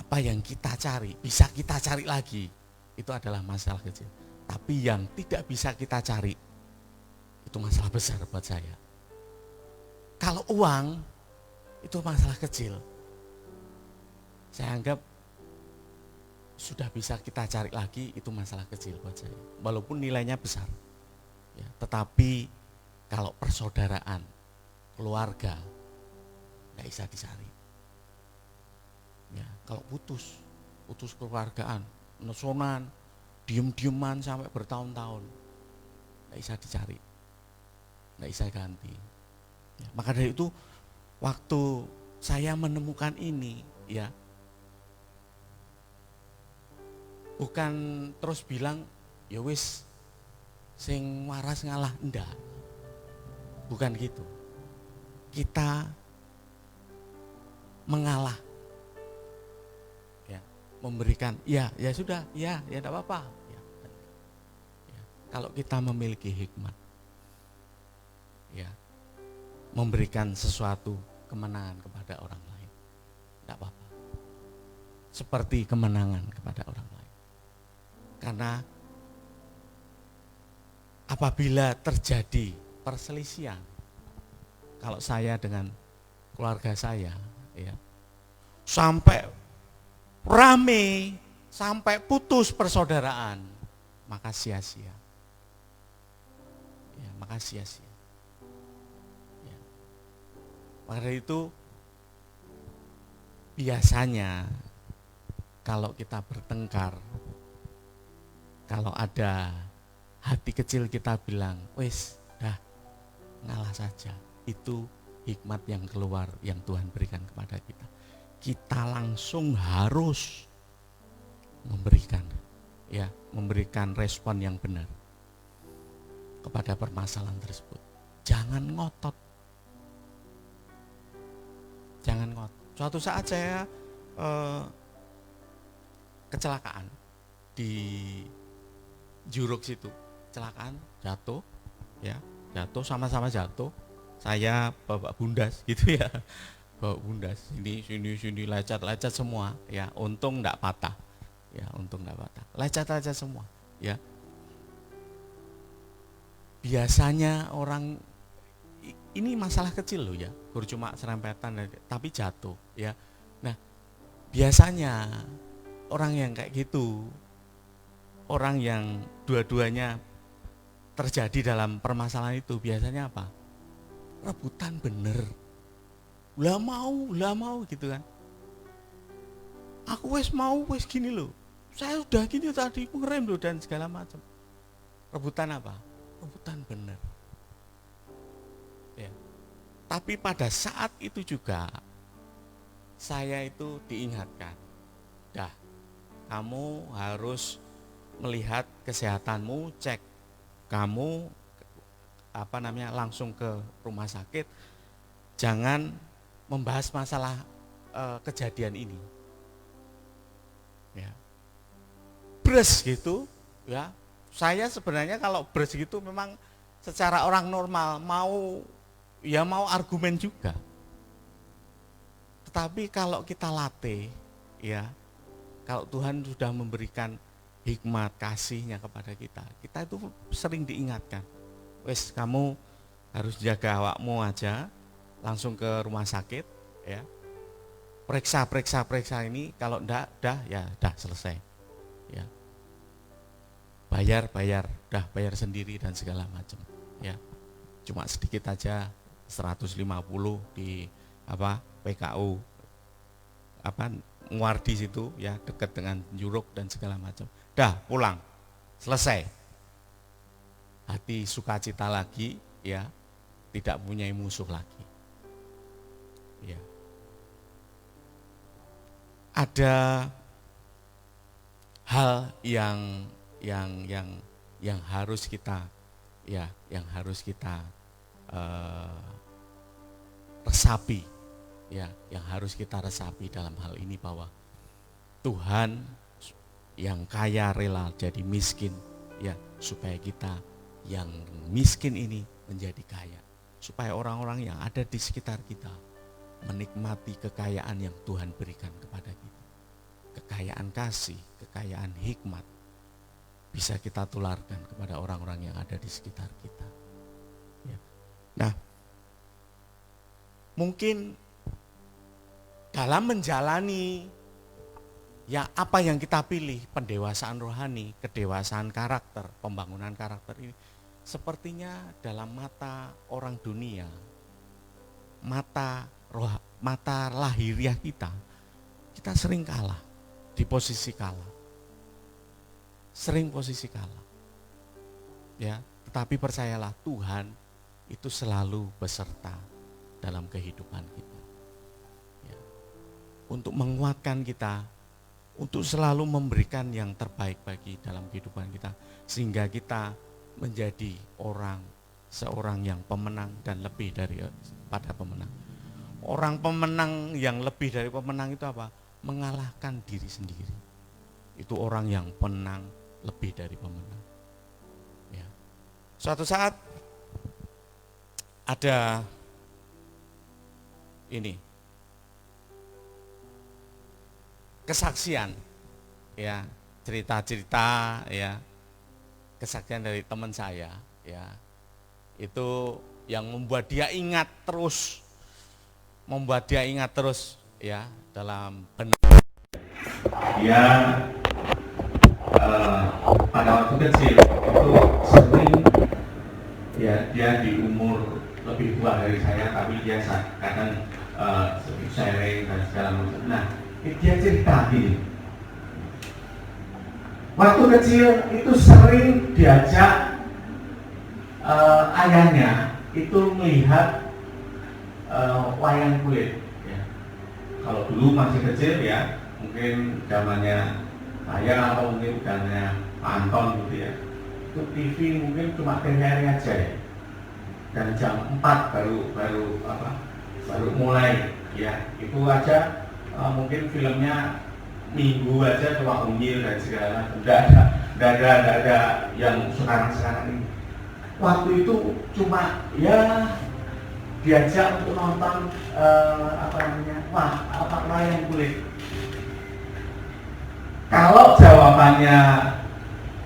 Apa yang kita cari, bisa kita cari lagi, itu adalah masalah kecil. Tapi yang tidak bisa kita cari, itu masalah besar buat saya. Kalau uang, itu masalah kecil. Saya anggap sudah bisa kita cari lagi, itu masalah kecil buat saya. Walaupun nilainya besar. Ya, tetapi kalau persaudaraan, keluarga, nggak bisa dicari. Ya, kalau putus keluargaan, nesonan, diem-dieman sampai bertahun-tahun, nggak bisa dicari, nggak bisa ganti. Ya, maka dari itu waktu saya menemukan ini, ya, bukan terus bilang ya wis sing waras ngalah, enggak, bukan gitu. Kita mengalah, ya, memberikan, ya sudah, ya tidak apa-apa. Ya. Kalau kita memiliki hikmat, ya, memberikan sesuatu kemenangan kepada orang lain, tidak apa-apa. Seperti kemenangan kepada orang lain. Karena apabila terjadi perselisihan, kalau saya dengan keluarga saya, ya, sampai rame, sampai putus persaudaraan, maka sia-sia. Ya, maka sia-sia. Ya. Maka dari itu biasanya kalau kita bertengkar, kalau ada hati kecil kita bilang, wis, dah, ngalah saja. Itu hikmat yang keluar yang Tuhan berikan kepada kita. Kita langsung harus memberikan respon yang benar kepada permasalahan tersebut. Jangan ngotot. Suatu saat saya kecelakaan di Juruk situ, kecelakaan, jatuh, sama-sama jatuh. Saya bawa bundas gitu ya, bawa bundas, sini lecet semua, ya, untung enggak patah, lecet semua, ya. biasanya orang, ini masalah kecil loh ya, cuma serempetan tapi jatuh ya. Nah, biasanya orang yang kayak gitu, orang yang dua-duanya terjadi dalam permasalahan itu biasanya apa? Rebutan bener. Lah mau gitu kan. Aku wes gini loh. Saya udah gini tadi, aku ngerem loh dan segala macam. Rebutan apa? Rebutan bener. Ya. Tapi pada saat itu juga saya itu diingatkan, dah, kamu harus melihat kesehatanmu, cek kamu langsung ke rumah sakit, jangan membahas masalah kejadian ini. Ya. Bres gitu, ya. Saya sebenarnya kalau bres gitu memang secara orang normal mau argumen juga. Tetapi kalau kita latih, ya, kalau Tuhan sudah memberikan hikmat kasihnya kepada kita itu sering diingatkan. Wes, kamu harus jaga awakmu aja, langsung ke rumah sakit, ya. Periksa ini, kalau enggak, dah selesai. Ya. Bayar sendiri dan segala macam, ya. Cuma sedikit aja, 150 di PKU Muardi situ, ya, dekat dengan Juruk dan segala macam. Dah pulang, selesai. Hati sukacita lagi, ya, tidak punya musuh lagi. Ya. Ada hal yang harus kita, ya, yang harus kita resapi, ya, yang harus kita resapi dalam hal ini, bahwa Tuhan yang kaya rela jadi miskin, ya, supaya kita yang miskin ini menjadi kaya, supaya orang-orang yang ada di sekitar kita menikmati kekayaan yang Tuhan berikan kepada kita. Kekayaan kasih, kekayaan hikmat bisa kita tularkan kepada orang-orang yang ada di sekitar kita. Ya. Nah, mungkin dalam menjalani ya apa yang kita pilih, pendewasaan rohani, kedewasaan karakter, pembangunan karakter ini, sepertinya dalam mata orang dunia, mata lahiriah kita sering kalah, di posisi kalah, sering posisi kalah. Ya, tetapi percayalah, Tuhan itu selalu beserta dalam kehidupan kita. Ya. Untuk menguatkan kita, untuk selalu memberikan yang terbaik bagi dalam kehidupan kita, sehingga kita menjadi seorang yang pemenang dan lebih daripada pemenang. Orang pemenang yang lebih dari pemenang itu apa? Mengalahkan diri sendiri. Itu orang yang penang lebih dari pemenang. Ya. Suatu saat ada kesaksian, ya, cerita-cerita, ya, kesaksian dari teman saya, ya, itu yang membuat dia ingat terus, ya, dalam benar. Dia pada waktu kecil itu sering, ya, dia di umur lebih tua dari saya, tapi dia kadang sharing dan segala macam. Nah, dia cerita gini, waktu kecil itu sering diajak ayahnya itu melihat wayang kulit. Ya. Kalau dulu masih kecil, ya, mungkin zamannya saya atau mungkin zamannya Pak Anton gitu, ya, itu TV mungkin cuma TVRI aja, ya. Dan jam 4 baru mulai, ya, itu aja. Mungkin filmnya minggu aja cuma Unyil dan segala macam. Tidak ada yang sekarang ini. Waktu itu cuma, ya, diajak untuk nonton wayang kulit. Kalau jawabannya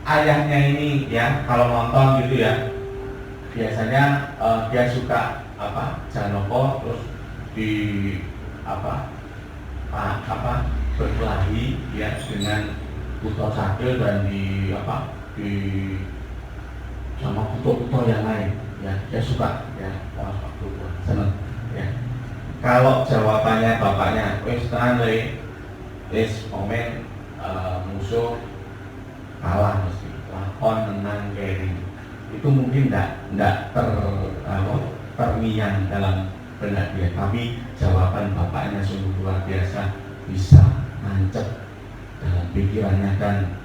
ayahnya ini, ya, kalau nonton gitu, ya, biasanya dia suka Janoko terus di berkelahi ya dengan Kuto Sakil dan di sama kuto-kuto yang lain ya, dia suka ya, waktu seneng ya. Kalau jawabannya bapaknya wis tenan wis komen musuh kalah mesti lakon menang keri, itu mungkin enggak terngiang dalam benak dia, tapi jawaban bapaknya sungguh luar biasa, bisa nancep dalam pikirannya dan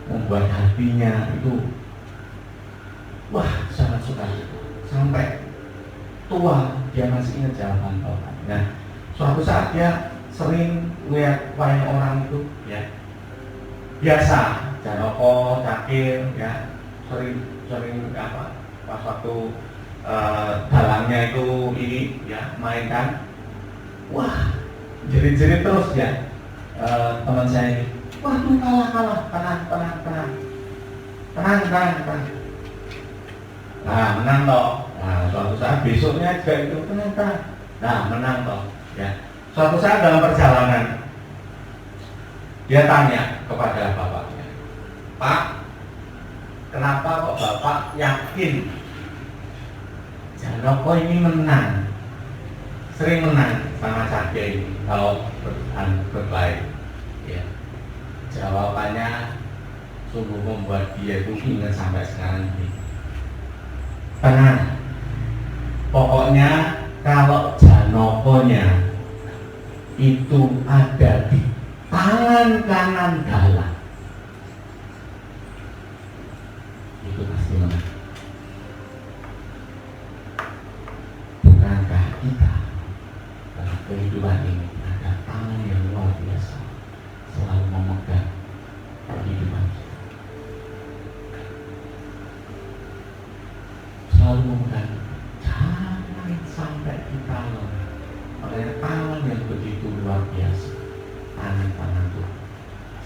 membuat hatinya itu wah sangat suka, sampai tua dia masih ingat jawaban bapaknya. Nah, suatu saat dia sering lihat wayang orang itu ya, biasa Janoko, Cakil ya, sering pas waktu dalangnya itu ini ya mainkan, wah jerit-jerit terus ya. Teman saya ini, waduh kalah, tenang. Nah menang toh. Nah suatu saat besoknya juga itu tenang. Nah menang toh ya. Suatu saat dalam perjalanan dia tanya kepada bapaknya, Pak, kenapa kok bapak yakin Janoko ini menang, sering menang sama Cakil ini kalau berkelahi ya. Jawabannya sungguh membuat dia itu ingat sampai sekarang ini. Tenang, pokoknya kalau Janokonya itu ada di tangan kanan dalang, itu pasti menang. Bukankah kita dalam kehidupan ini ada tangan yang luar biasa selalu memegang kehidupan kita, selalu memegang, jangan sampai kita lengah. Makanya tangan yang begitu luar biasa, tangan Tuhan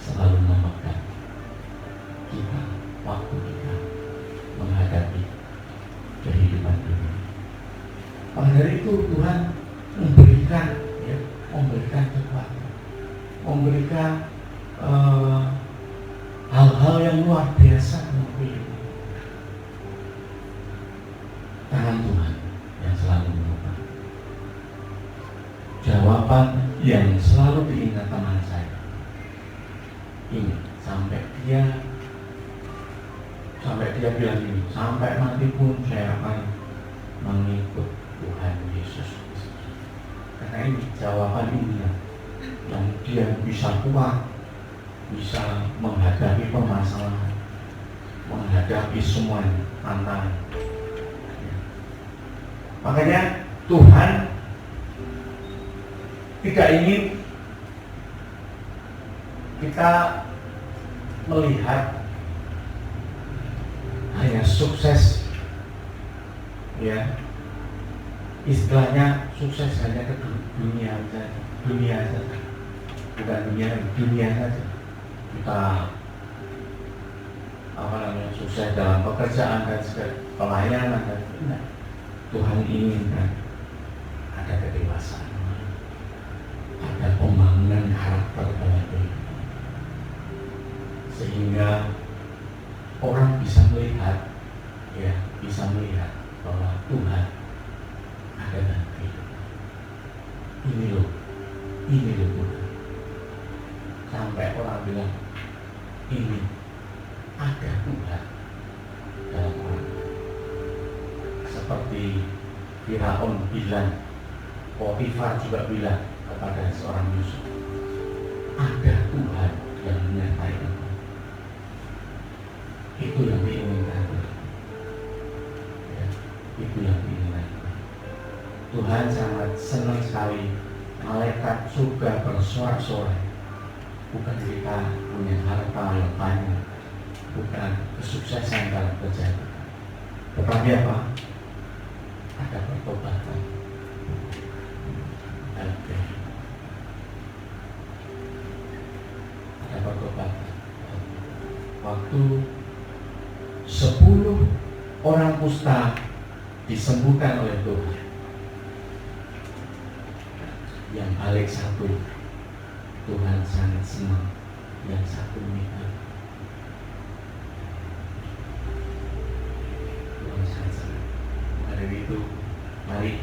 selalu memegang kita waktu kita menghadapi kehidupan dunia. Pada dari itu Tuhan memberikan kekuatan, memberikan hal-hal yang luar biasa dalam hidup. Tangan Tuhan yang selalu memegang. Jawaban yang selalu diingat teman saya ini, sampai dia bilang ini, sampai mati pun saya akan mengikut Tuhan Yesus. Karena ini jawaban ini yang dia bisa kuat, bisa menghadapi permasalahan, menghadapi semua tantangan. Makanya Tuhan tidak ingin kita melihat hanya sukses ya, istilahnya sukses hanya ke dunia saja, bukan dunia saja. Kita sukses dalam pekerjaan dan segala pelayanan dan benar. Tuhan inginkan ada kedewasaan, ada pembangunan karakter dalam kehidupan, sehingga orang bisa melihat bahwa Tuhan ada dalam kehidupan. Ini loh Tuhan. Sampai orang bilang ini ada Tuhan dalam orang. Seperti Firaun bilang, Potifar juga bilang kepada seorang Yusuf, ada Tuhan yang menyertai engkau. Itu yang diinginkan ya, itu yang diinginkan Tuhan. Sangat senang sekali malaikat surga bersorak-sorai, bukan kita punya harta yang banyak, bukan kesuksesan dalam kerja, tetapi apa? Ada pertobatan dalam kehidupan, ada pertobatan. Waktu 10 orang kusta disembuhkan oleh Tuhan. Yang balik satu, Tuhan sangat senang. Yang satu meninggal, Tuhan sangat senang. Maka dari itu, mari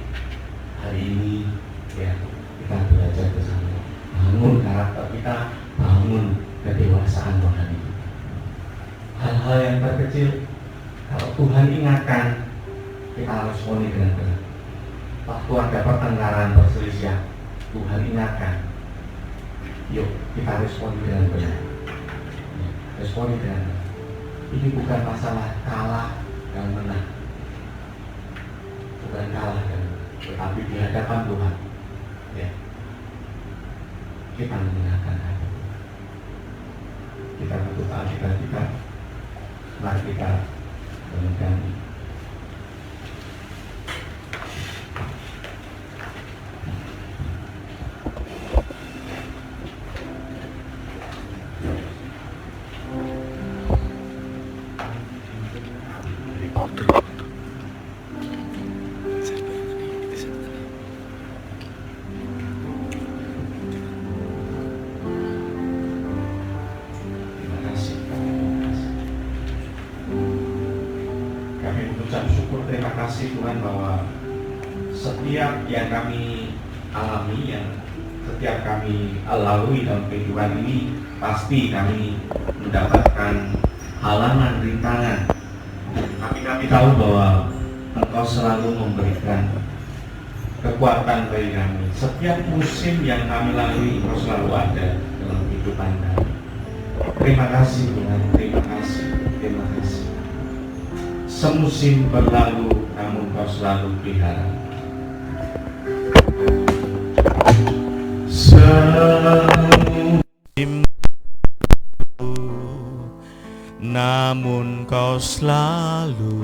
hari ini ya kita belajar bersama, bangun karakter kita, bangun kedewasaan rohani kita. Hal-hal yang terkecil, kalau Tuhan ingatkan, kita harus responi dengan benar. Waktu ada pertengkaran, perselisihan, Tuhan ingatkan, yuk kita responi dengan benar. Responi dengan benar. Ini bukan masalah kalah dan menang, bukan kalah dan menang, tetapi di hadapan Tuhan, ya, kita mendengarkan hati Tuhan. Kita butuh Alkitab kita, mari kita memegang ini. Terima kasih Tuhan bahwa setiap yang kami alami, yang setiap kami lalui dalam kehidupan ini, pasti kami mendapatkan halangan, rintangan. Tapi kami tahu bahwa Engkau selalu memberikan kekuatan bagi kami. Setiap musim yang kami lalui, Engkau selalu ada dalam kehidupan kami. Terima kasih Tuhan, terima kasih, terima kasih. Semusim berlalu, namun Kau selalu pelihara. Semusim namun Kau selalu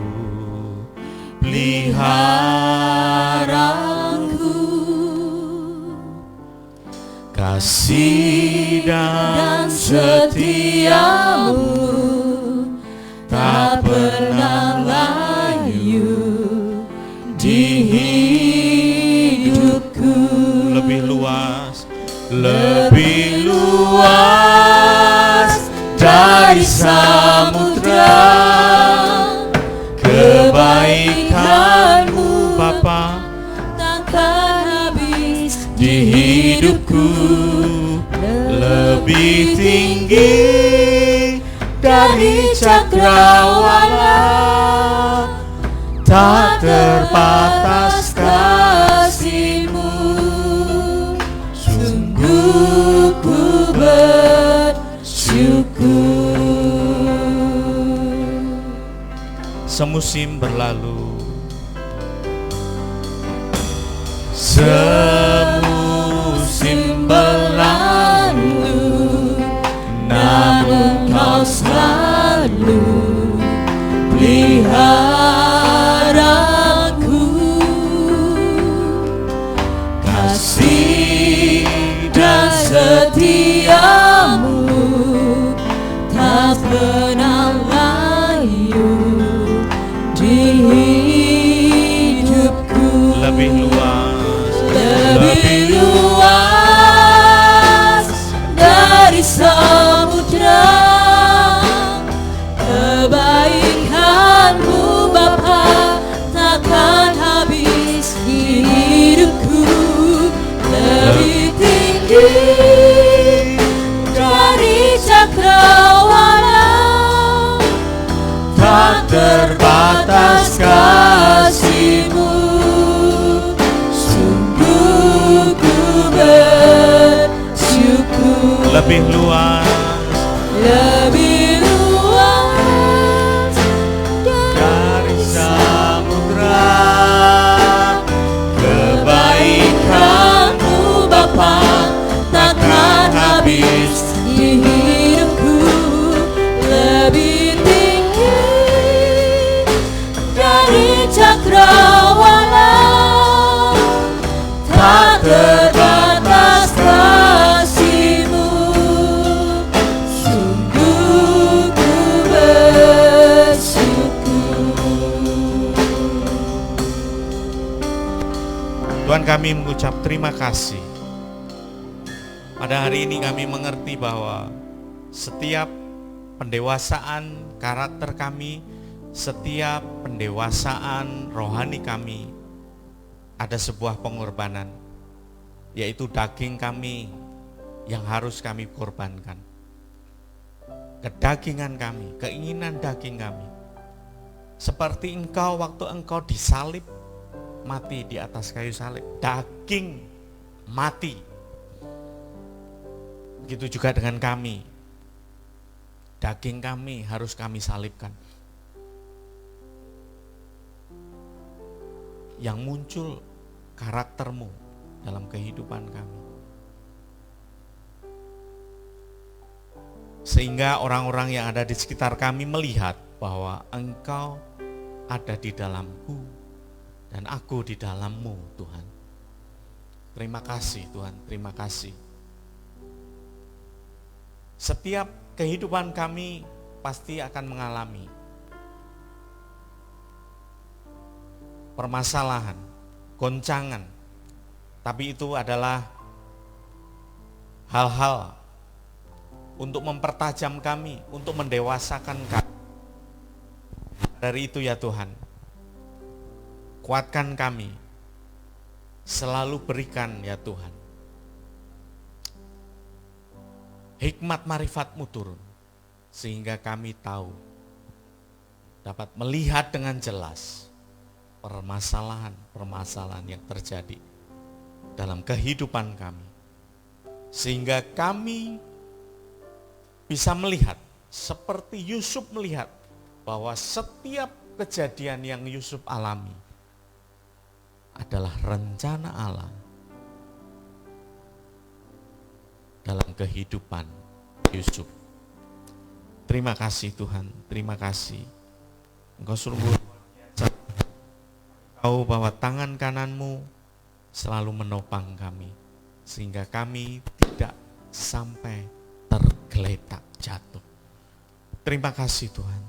peliharaku. Kasih dan setiamu tak pernah layu di hidupku. Lebih luas dari samudra, kebaikan-Mu Bapa takkan habis di hidupku. Lebih tinggi dari cakrawala, tak terbatas kasih-Mu. Sungguh ku bersyukur. Semusim berlalu, semusim berlalu, namun Kau selalu peliharaku. Kasih dan setiamu tak pernah layu di hidupku. Lebih luas dari samudra, kebaikan-Mu Bapa takkan habis di hidupku. Lebih tinggi dari cakrawala, tak terbatas kasih-Mu. Sungguh ku Tuhan, kami mengucap terima kasih. Pada hari ini kami mengerti bahwa setiap pendewasaan karakter kami, setiap pendewasaan rohani kami, ada sebuah pengorbanan, yaitu daging kami yang harus kami korbankan. Kedagingan kami, keinginan daging kami. Seperti Engkau waktu Engkau disalib, mati di atas kayu salib, daging mati. Begitu juga dengan kami. Daging kami harus kami salibkan. Yang muncul karakter-Mu dalam kehidupan kami. Sehingga orang-orang yang ada di sekitar kami melihat bahwa Engkau ada di dalamku dan aku di dalam-Mu, Tuhan. Terima kasih Tuhan, terima kasih. Setiap kehidupan kami pasti akan mengalami permasalahan, goncangan. Tapi itu adalah hal-hal untuk mempertajam kami, untuk mendewasakan kami. Dari itu ya Tuhan, kuatkan kami, selalu berikan ya Tuhan hikmat marifat-Mu turun, sehingga kami tahu, dapat melihat dengan jelas permasalahan-permasalahan yang terjadi dalam kehidupan kami, sehingga kami bisa melihat seperti Yusuf melihat bahwa setiap kejadian yang Yusuf alami adalah rencana Allah dalam kehidupan Yusuf. Terima kasih Tuhan, terima kasih. Engkau sungguh tahu bahwa tangan kanan-Mu selalu menopang kami, sehingga kami tidak sampai tergeletak jatuh. Terima kasih Tuhan,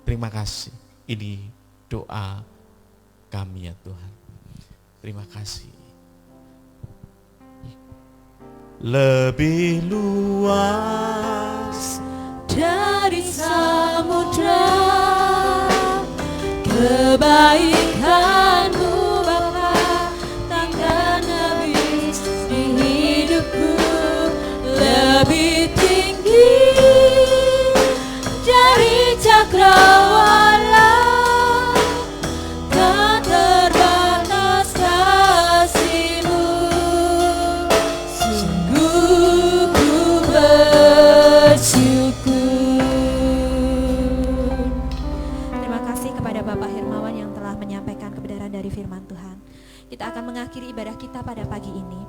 terima kasih. Ini doa kami ya Tuhan. Terima kasih. Lebih luas dari samudra, kebaikan-Mu Bapa takkan habis di hidupku. Lebih tinggi dari cakrawala, tak terbatas kasih-Mu. Sungguh ku bersyukur. Terima kasih kepada Bapak Hermawan yang telah menyampaikan kebenaran dari firman Tuhan. Kita akan mengakhiri ibadah kita pada pagi ini.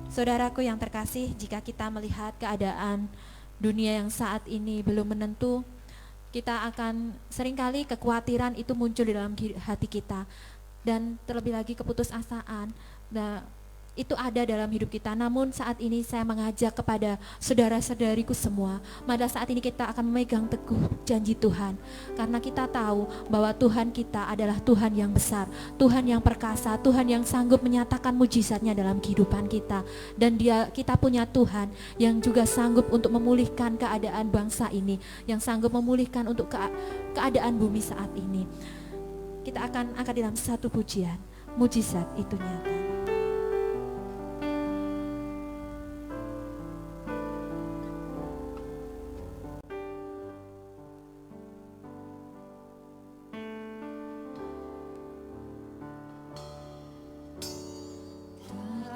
Saudaraku yang terkasih, jika kita melihat keadaan dunia yang saat ini belum menentu, kita akan seringkali kekhawatiran itu muncul di dalam hati kita, dan terlebih lagi keputusasaan. Nah, itu ada dalam hidup kita. Namun saat ini saya mengajak kepada saudara-saudariku semua, pada saat ini kita akan memegang teguh janji Tuhan, karena kita tahu bahwa Tuhan kita adalah Tuhan yang besar, Tuhan yang perkasa, Tuhan yang sanggup menyatakan mujizatnya dalam kehidupan kita. Dan kita punya Tuhan yang juga sanggup untuk memulihkan keadaan bangsa ini, yang sanggup memulihkan untuk keadaan bumi saat ini. Kita akan angkat dalam satu pujian, mujizat itu nyata.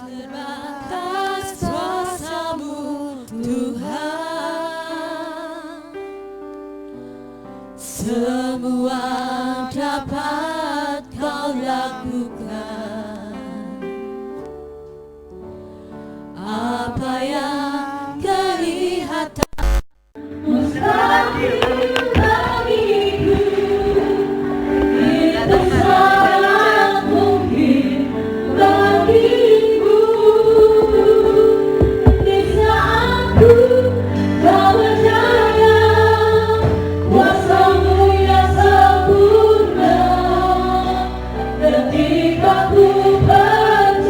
Terbatas kuasa-Mu Tuhan, semua dapat Kau lakukan. Apa yang kelihatan mustahil bagiku, itu sangat mungkin bagimu. Di saat ku tak percaya kuasa-Mu yang sempurna, ketika ku percaya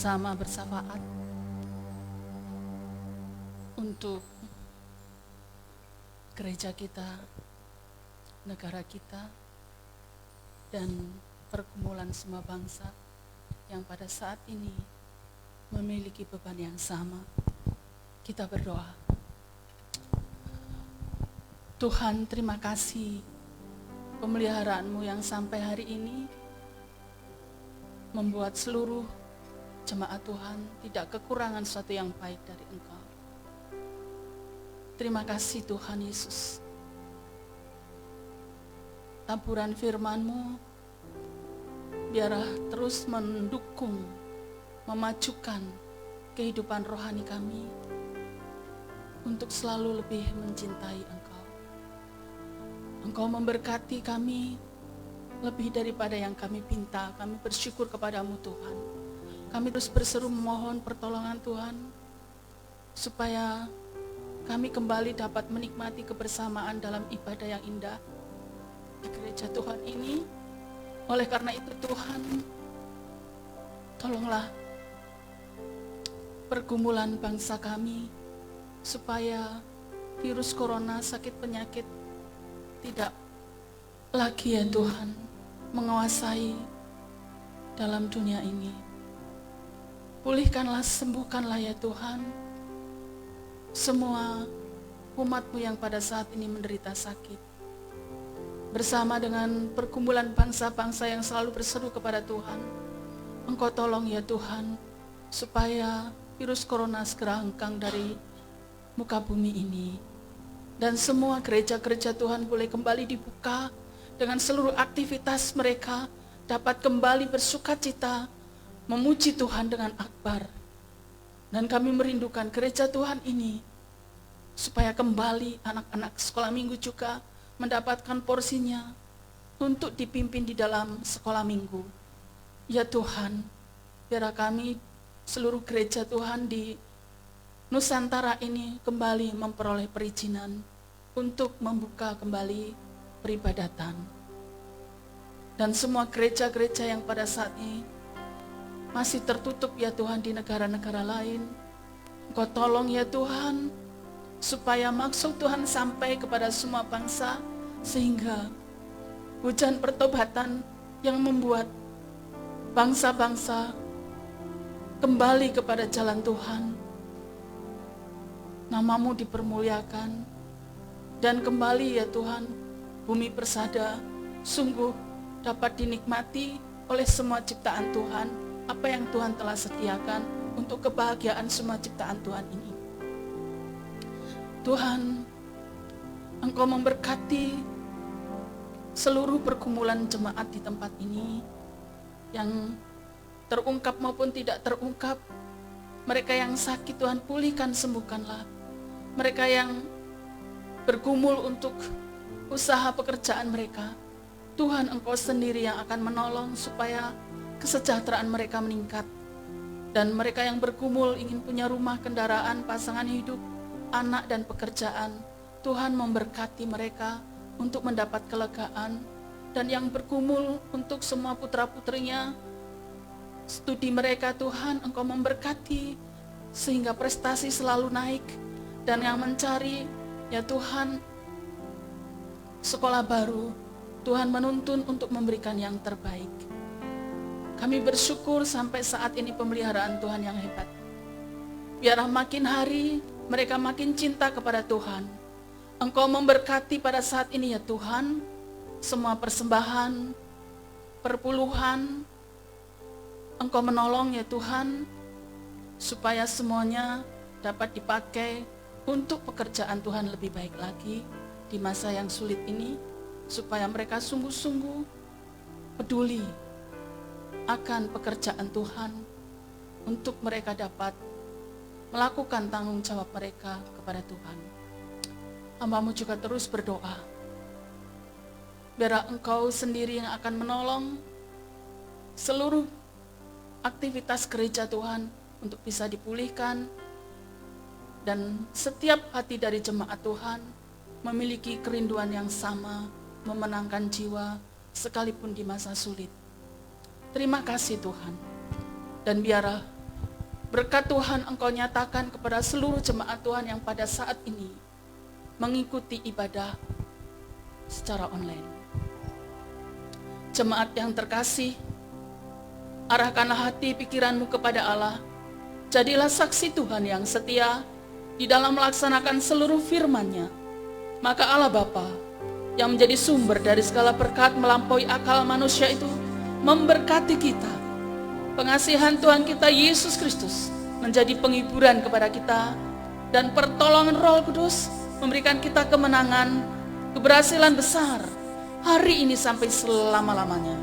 bersama bersafaat untuk gereja kita, negara kita, dan pergumulan semua bangsa yang pada saat ini memiliki beban yang sama. Kita berdoa. Tuhan, terima kasih pemeliharaanmu yang sampai hari ini membuat seluruh jemaat Tuhan tidak kekurangan sesuatu yang baik dari Engkau. Terima kasih Tuhan Yesus. Taburan firman-Mu biarlah terus mendukung, memajukan kehidupan rohani kami untuk selalu lebih mencintai Engkau. Engkau memberkati kami lebih daripada yang kami pinta. Kami bersyukur kepadamu Tuhan. Kami terus berseru memohon pertolongan Tuhan, supaya kami kembali dapat menikmati kebersamaan dalam ibadah yang indah di gereja Tuhan ini. Oleh karena itu Tuhan, tolonglah pergumulan bangsa kami, supaya virus corona, sakit penyakit tidak lagi ya Tuhan menguasai dalam dunia ini. Pulihkanlah, sembuhkanlah ya Tuhan semua umat-Mu yang pada saat ini menderita sakit. Bersama dengan perkumpulan bangsa-bangsa yang selalu berseru kepada Tuhan, Engkau tolong ya Tuhan, supaya virus corona segera hengkang dari muka bumi ini. Dan semua gereja-gereja Tuhan boleh kembali dibuka, dengan seluruh aktivitas mereka dapat kembali bersukacita, memuji Tuhan dengan akbar. Dan kami merindukan gereja Tuhan ini, supaya kembali anak-anak sekolah minggu juga mendapatkan porsinya untuk dipimpin di dalam sekolah minggu. Ya Tuhan, biarlah kami seluruh gereja Tuhan di Nusantara ini kembali memperoleh perizinan untuk membuka kembali peribadatan. Dan semua gereja-gereja yang pada saat ini masih tertutup ya Tuhan di negara-negara lain, Engkau tolong ya Tuhan, supaya maksud Tuhan sampai kepada semua bangsa, sehingga hujan pertobatan yang membuat bangsa-bangsa kembali kepada jalan Tuhan, nama-Mu dipermuliakan, dan kembali ya Tuhan, bumi Persada sungguh dapat dinikmati oleh semua ciptaan Tuhan, apa yang Tuhan telah sediakan untuk kebahagiaan semua ciptaan Tuhan ini. Tuhan, Engkau memberkati seluruh pergumulan jemaat di tempat ini, yang terungkap maupun tidak terungkap. Mereka yang sakit, Tuhan pulihkan, sembuhkanlah. Mereka yang bergumul untuk usaha pekerjaan mereka, Tuhan, Engkau sendiri yang akan menolong supaya kesejahteraan mereka meningkat. Dan mereka yang bergumul ingin punya rumah, kendaraan, pasangan hidup, anak dan pekerjaan, Tuhan memberkati mereka untuk mendapat kelegaan. Dan yang bergumul untuk semua putra-putrinya, studi mereka, Tuhan, Engkau memberkati sehingga prestasi selalu naik. Dan yang mencari, ya Tuhan, sekolah baru, Tuhan menuntun untuk memberikan yang terbaik. Kami bersyukur sampai saat ini pemeliharaan Tuhan yang hebat. Biarlah makin hari mereka makin cinta kepada Tuhan. Engkau memberkati pada saat ini ya Tuhan, semua persembahan, perpuluhan, Engkau menolong ya Tuhan, supaya semuanya dapat dipakai untuk pekerjaan Tuhan lebih baik lagi di masa yang sulit ini, supaya mereka sungguh-sungguh peduli akan pekerjaan Tuhan, untuk mereka dapat melakukan tanggung jawab mereka kepada Tuhan. Hamba-Mu juga terus berdoa, biar Engkau sendiri yang akan menolong seluruh aktivitas gereja Tuhan untuk bisa dipulihkan, dan setiap hati dari jemaat Tuhan memiliki kerinduan yang sama, memenangkan jiwa sekalipun di masa sulit. Terima kasih Tuhan. Dan biarlah berkat Tuhan Engkau nyatakan kepada seluruh jemaat Tuhan yang pada saat ini mengikuti ibadah secara online. Jemaat yang terkasih, arahkanlah hati pikiranmu kepada Allah. Jadilah saksi Tuhan yang setia di dalam melaksanakan seluruh firman-Nya. Maka Allah Bapa yang menjadi sumber dari segala berkat melampaui akal manusia itu memberkati kita. Pengasihan Tuhan kita Yesus Kristus menjadi penghiburan kepada kita, dan pertolongan Roh Kudus memberikan kita kemenangan, keberhasilan besar hari ini sampai selama-lamanya.